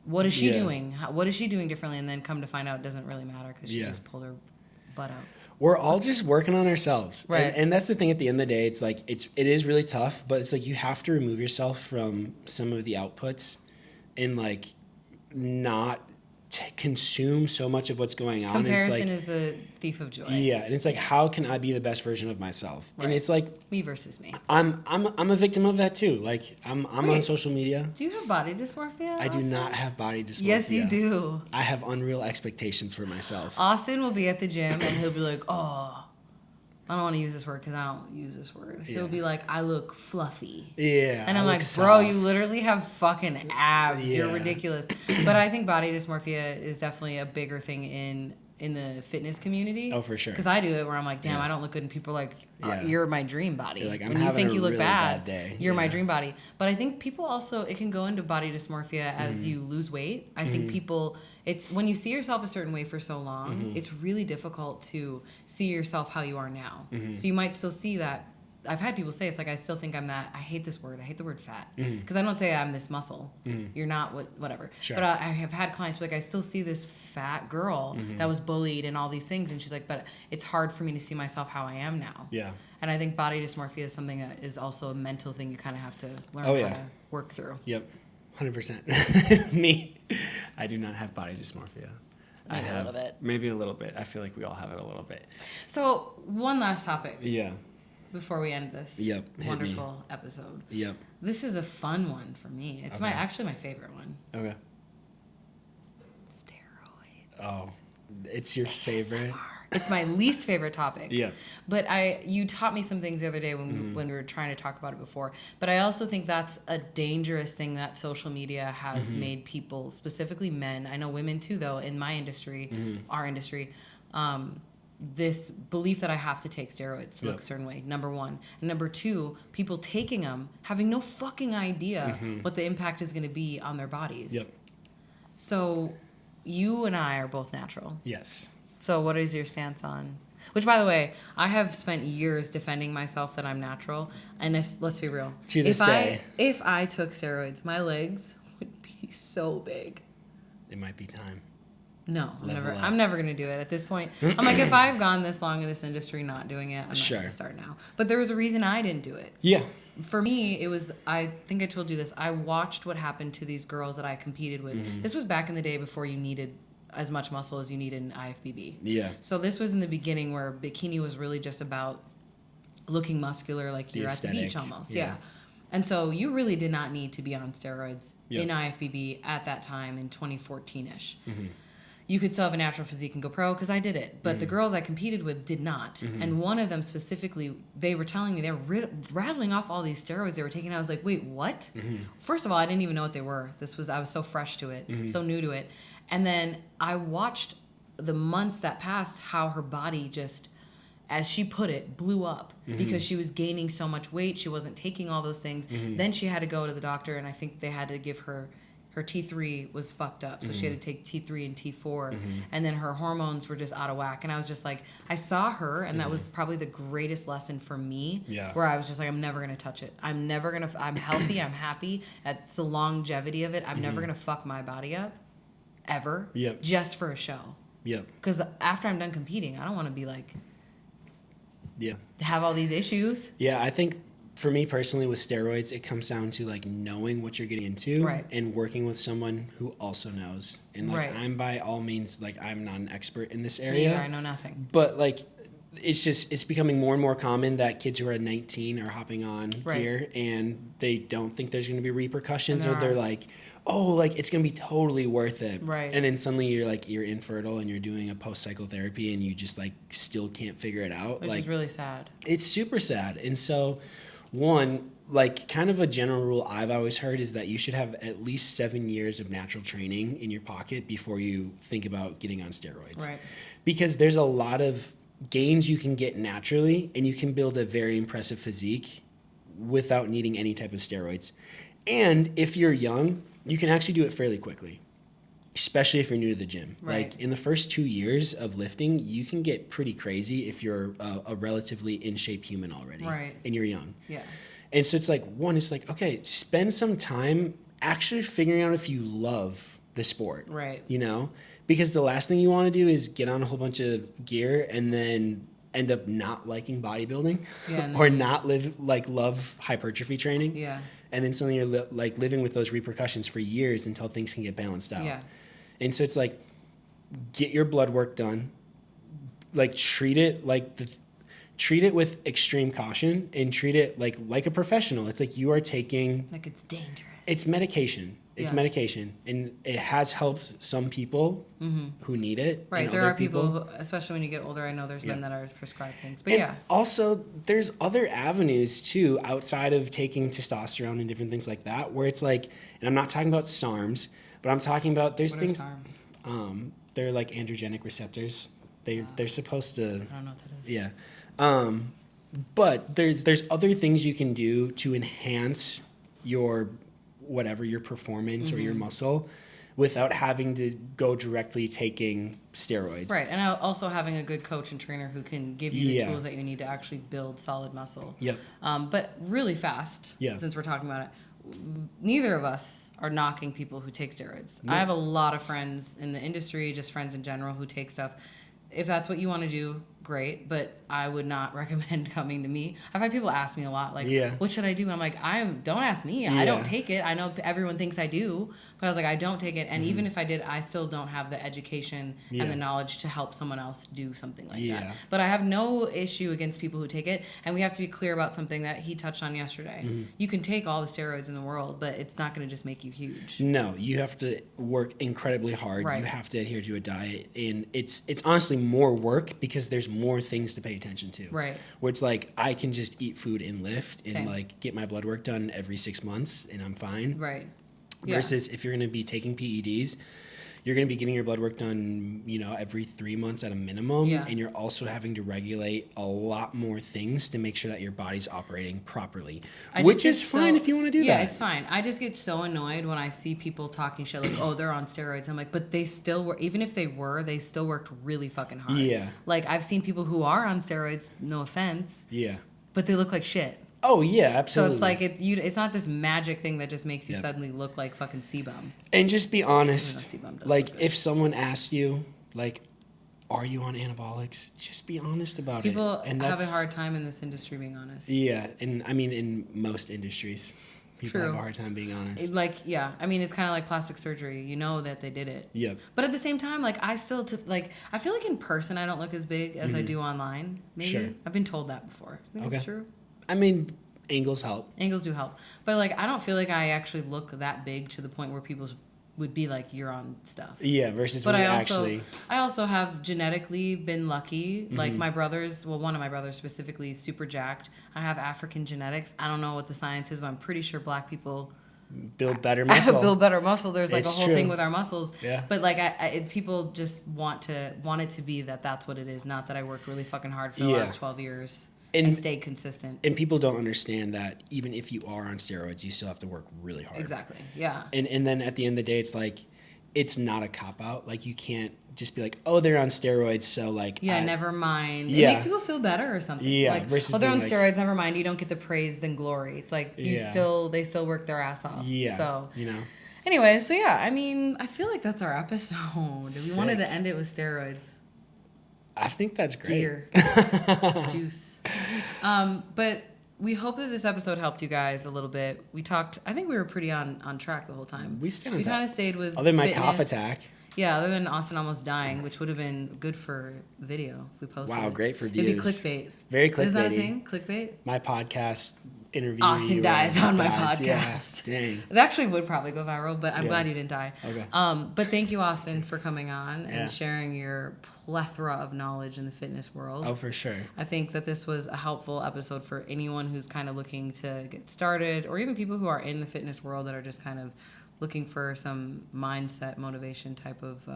what is she doing? What is she doing differently? And then come to find out it doesn't really matter because she just pulled her butt out. We're all just working on ourselves. Right. And that's the thing at the end of the day. It's like, it is really tough, but it's like you have to remove yourself from some of the outputs and like not consume so much of what's going on. Comparison is the thief of joy. Yeah. And it's like, how can I be the best version of myself? Right. And it's like me versus me. I'm a victim of that too. Like I'm on social media. Do you have body dysmorphia? I do not have body dysmorphia. Yes, you do. I have unreal expectations for myself. Austin will be at the gym and he'll be like, oh, I don't want to use this word because I don't use this word. He'll be like, I look fluffy. Yeah. And I'm like, bro, you literally have fucking abs. Yeah. You're ridiculous. But I think body dysmorphia is definitely a bigger thing in the fitness community. Oh, for sure. Because I do it where I'm like, damn, I don't look good. And people are like, you're my dream body. You're like, when you think you look really bad day. You're my dream body. But I think people also, it can go into body dysmorphia as you lose weight. I think people... It's when you see yourself a certain way for so long, it's really difficult to see yourself how you are now. So you might still see that. I've had people say, it's like, I still think I'm that. I hate this word. I hate the word fat. Because I don't say I'm this muscle. You're not whatever. Sure. But I have had clients be like, I still see this fat girl that was bullied and all these things. And she's like, but it's hard for me to see myself how I am now. Yeah. And I think body dysmorphia is something that is also a mental thing you kind of have to learn how to work through. Yep. 100%. Me, I do not have body dysmorphia. Maybe a little bit. Maybe a little bit. I feel like we all have it a little bit. So one last topic. Yeah. Before we end this wonderful episode. Yep. This is a fun one for me. It's actually my favorite one. Okay. Steroids. Oh, it's your favorite? It's my least favorite topic. Yeah. But you taught me some things the other day when we were trying to talk about it before. But I also think that's a dangerous thing that social media has made people, specifically men. I know women too, though, in my industry, our industry, this belief that I have to take steroids to look a certain way, number one. And number two, people taking them, having no fucking idea what the impact is going to be on their bodies. Yep. So you and I are both natural. Yes. So what is your stance on? Which, by the way, I have spent years defending myself that I'm natural. And let's be real. To this day. If I took steroids, my legs would be so big. It might be time. No, I'm never going to do it at this point. I'm like, if I've gone this long in this industry not doing it, I'm not going to start now. But there was a reason I didn't do it. Yeah. For me, it was, I think I told you this, I watched what happened to these girls that I competed with. This was back in the day before you needed as much muscle as you need in IFBB. Yeah. So this was in the beginning where bikini was really just about looking muscular, like you're at the beach almost. Yeah. And so you really did not need to be on steroids in IFBB at that time in 2014-ish. You could still have a natural physique and go pro, because I did it. But the girls I competed with did not. And one of them specifically, they were telling me, they were rattling off all these steroids they were taking. I was like, wait, what? First of all, I didn't even know what they were. I was so fresh to it, so new to it. And then I watched the months that passed how her body just, as she put it, blew up because she was gaining so much weight. She wasn't taking all those things. Then she had to go to the doctor, and I think they had to give her T3 was fucked up. So she had to take T3 and T4. And then her hormones were just out of whack. And I was just like, I saw her, and that was probably the greatest lesson for me. Where I was just like, I'm never going to touch it. I'm healthy. I'm happy. It's the longevity of it. I'm never going to fuck my body up. Ever. Just for a show. Because after I'm done competing, I don't want to be like, have all these issues. Yeah, I think for me personally with steroids, it comes down to like knowing what you're getting into and working with someone who also knows. And like I'm by all means, like I'm not an expert in this area. I know nothing. But like it's becoming more and more common that kids who are 19 are hopping on here and they don't think there's going to be repercussions, or they're like, oh, like it's going to be totally worth it. And then suddenly you're infertile and you're doing a post-cycle therapy and you just like still can't figure it out. Which is really sad. It's super sad. And so one, like kind of a general rule I've always heard is that you should have at least 7 years of natural training in your pocket before you think about getting on steroids. Because there's a lot of gains you can get naturally, and you can build a very impressive physique without needing any type of steroids. And if you're young, you can actually do it fairly quickly, especially if you're new to the gym. Like in the first 2 years of lifting, you can get pretty crazy if you're a relatively in shape human already and you're young. And so it's like, one, it's like, okay, spend some time actually figuring out if you love the sport, you know? Because the last thing you want to do is get on a whole bunch of gear and then end up not liking bodybuilding or not love hypertrophy training. And then suddenly you're like living with those repercussions for years until things can get balanced out. And so it's like, get your blood work done, like treat it with extreme caution, and treat it like a professional. It's like you are taking, like it's dangerous. It's medication. It's medication, and it has helped some people who need it. There are people who, especially when you get older, I know there's men that are prescribed things. But also, there's other avenues too outside of taking testosterone and different things like that, where it's like, and I'm not talking about SARMs, but I'm talking about there's what things. SARMs? They're like androgenic receptors. They're supposed to. I don't know what that is. But there's other things you can do to enhance your performance or your muscle without having to go directly taking steroids. And also having a good coach and trainer who can give you the tools that you need to actually build solid muscle. But really fast, since we're talking about it, neither of us are knocking people who take steroids. I have a lot of friends in the industry, just friends in general, who take stuff. If that's what you want to do, great, but I would not recommend coming to me. I've had people ask me a lot, like, what should I do? And I'm like, don't ask me. I don't take it. I know everyone thinks I do, but I was like, I don't take it. And even if I did, I still don't have the education and the knowledge to help someone else do something like that. But I have no issue against people who take it. And we have to be clear about something that he touched on yesterday. You can take all the steroids in the world, but it's not going to just make you huge. No, you have to work incredibly hard. You have to adhere to a diet. And it's honestly more work because there's more things to pay attention to. Right. Where it's like, I can just eat food and lift and like get my blood work done every 6 months and I'm fine. Right. Versus if you're going to be taking PEDs, you're going to be getting your blood work done, every 3 months at a minimum. Yeah. And you're also having to regulate a lot more things to make sure that your body's operating properly, which is fine if you want to do that. Yeah, it's fine. I just get so annoyed when I see people talking shit like, oh, they're on steroids. I'm like, but they still were, even if they still worked really fucking hard. Yeah. Like, I've seen people who are on steroids, no offense. Yeah. But they look like shit. Oh, yeah, absolutely. So it's like, it's not this magic thing that just makes you suddenly look like fucking C-Bum. And just be honest. Like, if someone asks you, like, are you on anabolics? Just be honest about People it. People have a hard time in this industry being honest. Yeah, and I mean, in most industries, people have a hard time being honest. I mean, it's kind of like plastic surgery. You know that they did it. Yep. But at the same time, like, I still, I feel like in person I don't look as big as I do online. Maybe. Sure. I've been told that before. I think it's true. I mean, angles help. Angles do help. But, like, I don't feel like I actually look that big to the point where people would be like, you're on stuff. Yeah, versus when I also have genetically been lucky. Like, my brothers, one of my brothers specifically is super jacked. I have African genetics. I don't know what the science is, but I'm pretty sure black people build better muscle. Build better muscle. There's like a whole thing with our muscles. Yeah. But like people just want it to be that's what it is, not that I worked really fucking hard for the last 12 years. And stayed consistent. And people don't understand that even if you are on steroids, you still have to work really hard. Exactly. Yeah. And then at the end of the day, it's like, it's not a cop-out. Like, you can't just be like, oh, they're on steroids, so like... Yeah, never mind. It makes people feel better or something. Yeah. Like, oh, they're on steroids, never mind. You don't get the praise than glory. It's like, they still work their ass off. Yeah. So, Anyway, so yeah, I mean, I feel like that's our episode. We wanted to end it with steroids. I think that's great. Deer. Juice. But we hope that this episode helped you guys a little bit. We talked, I think we were pretty on track the whole time. We kind of stayed with other than my cough attack. Yeah, other than Austin almost dying, which would have been good for video if we posted it. Wow, great for views. It'd be clickbait. Very clickbaity. Is that a thing? Clickbait? My podcast interview. Austin dies on my podcast. Yeah, dang. It actually would probably go viral, but I'm glad you didn't die. Okay. But thank you, Austin, for coming on and sharing your plethora of knowledge in the fitness world. Oh, for sure. I think that this was a helpful episode for anyone who's kind of looking to get started, or even people who are in the fitness world that are just kind of looking for some mindset, motivation type of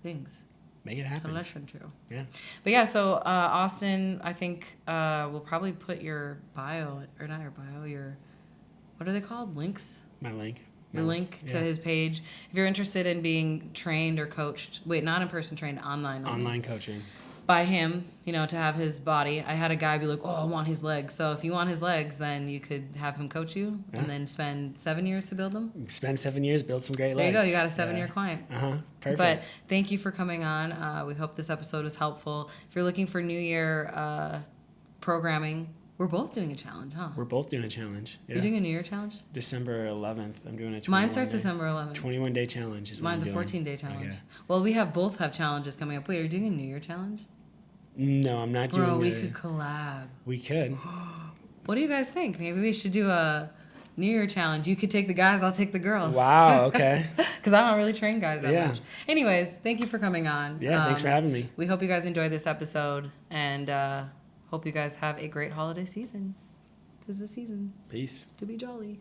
things. Make it happen. To listen to. Yeah. But yeah, so Austin, I think we'll probably put your bio, or not your bio, what are they called? Links? My link. Your link to his page. If you're interested in being trained or coached, not in person trained, online. Online coaching. By him, to have his body. I had a guy be like, oh, I want his legs. So if you want his legs, then you could have him coach you and then spend 7 years to build them. Spend 7 years, build some great legs. There you go. You got a 7-year client. Perfect. But thank you for coming on. We hope this episode was helpful. If you're looking for New Year programming, we're both doing a challenge, huh? We're both doing a challenge. Yeah. You're doing a New Year challenge? December 11th. I'm doing a 21-day. Mine starts December 11th. 21-day challenge is what Mine's I'm doing. a 14-day challenge. Okay. Well, we both have challenges coming up. Wait, are you doing a New Year challenge? No, I'm not doing Bro, we could collab. We could. What do you guys think? Maybe we should do a New Year challenge. You could take the guys, I'll take the girls. Wow, okay. Because I don't really train guys that much. Anyways, thank you for coming on. Yeah, thanks for having me. We hope you guys enjoyed this episode, and hope you guys have a great holiday season. 'Tis the season. Peace. To be jolly.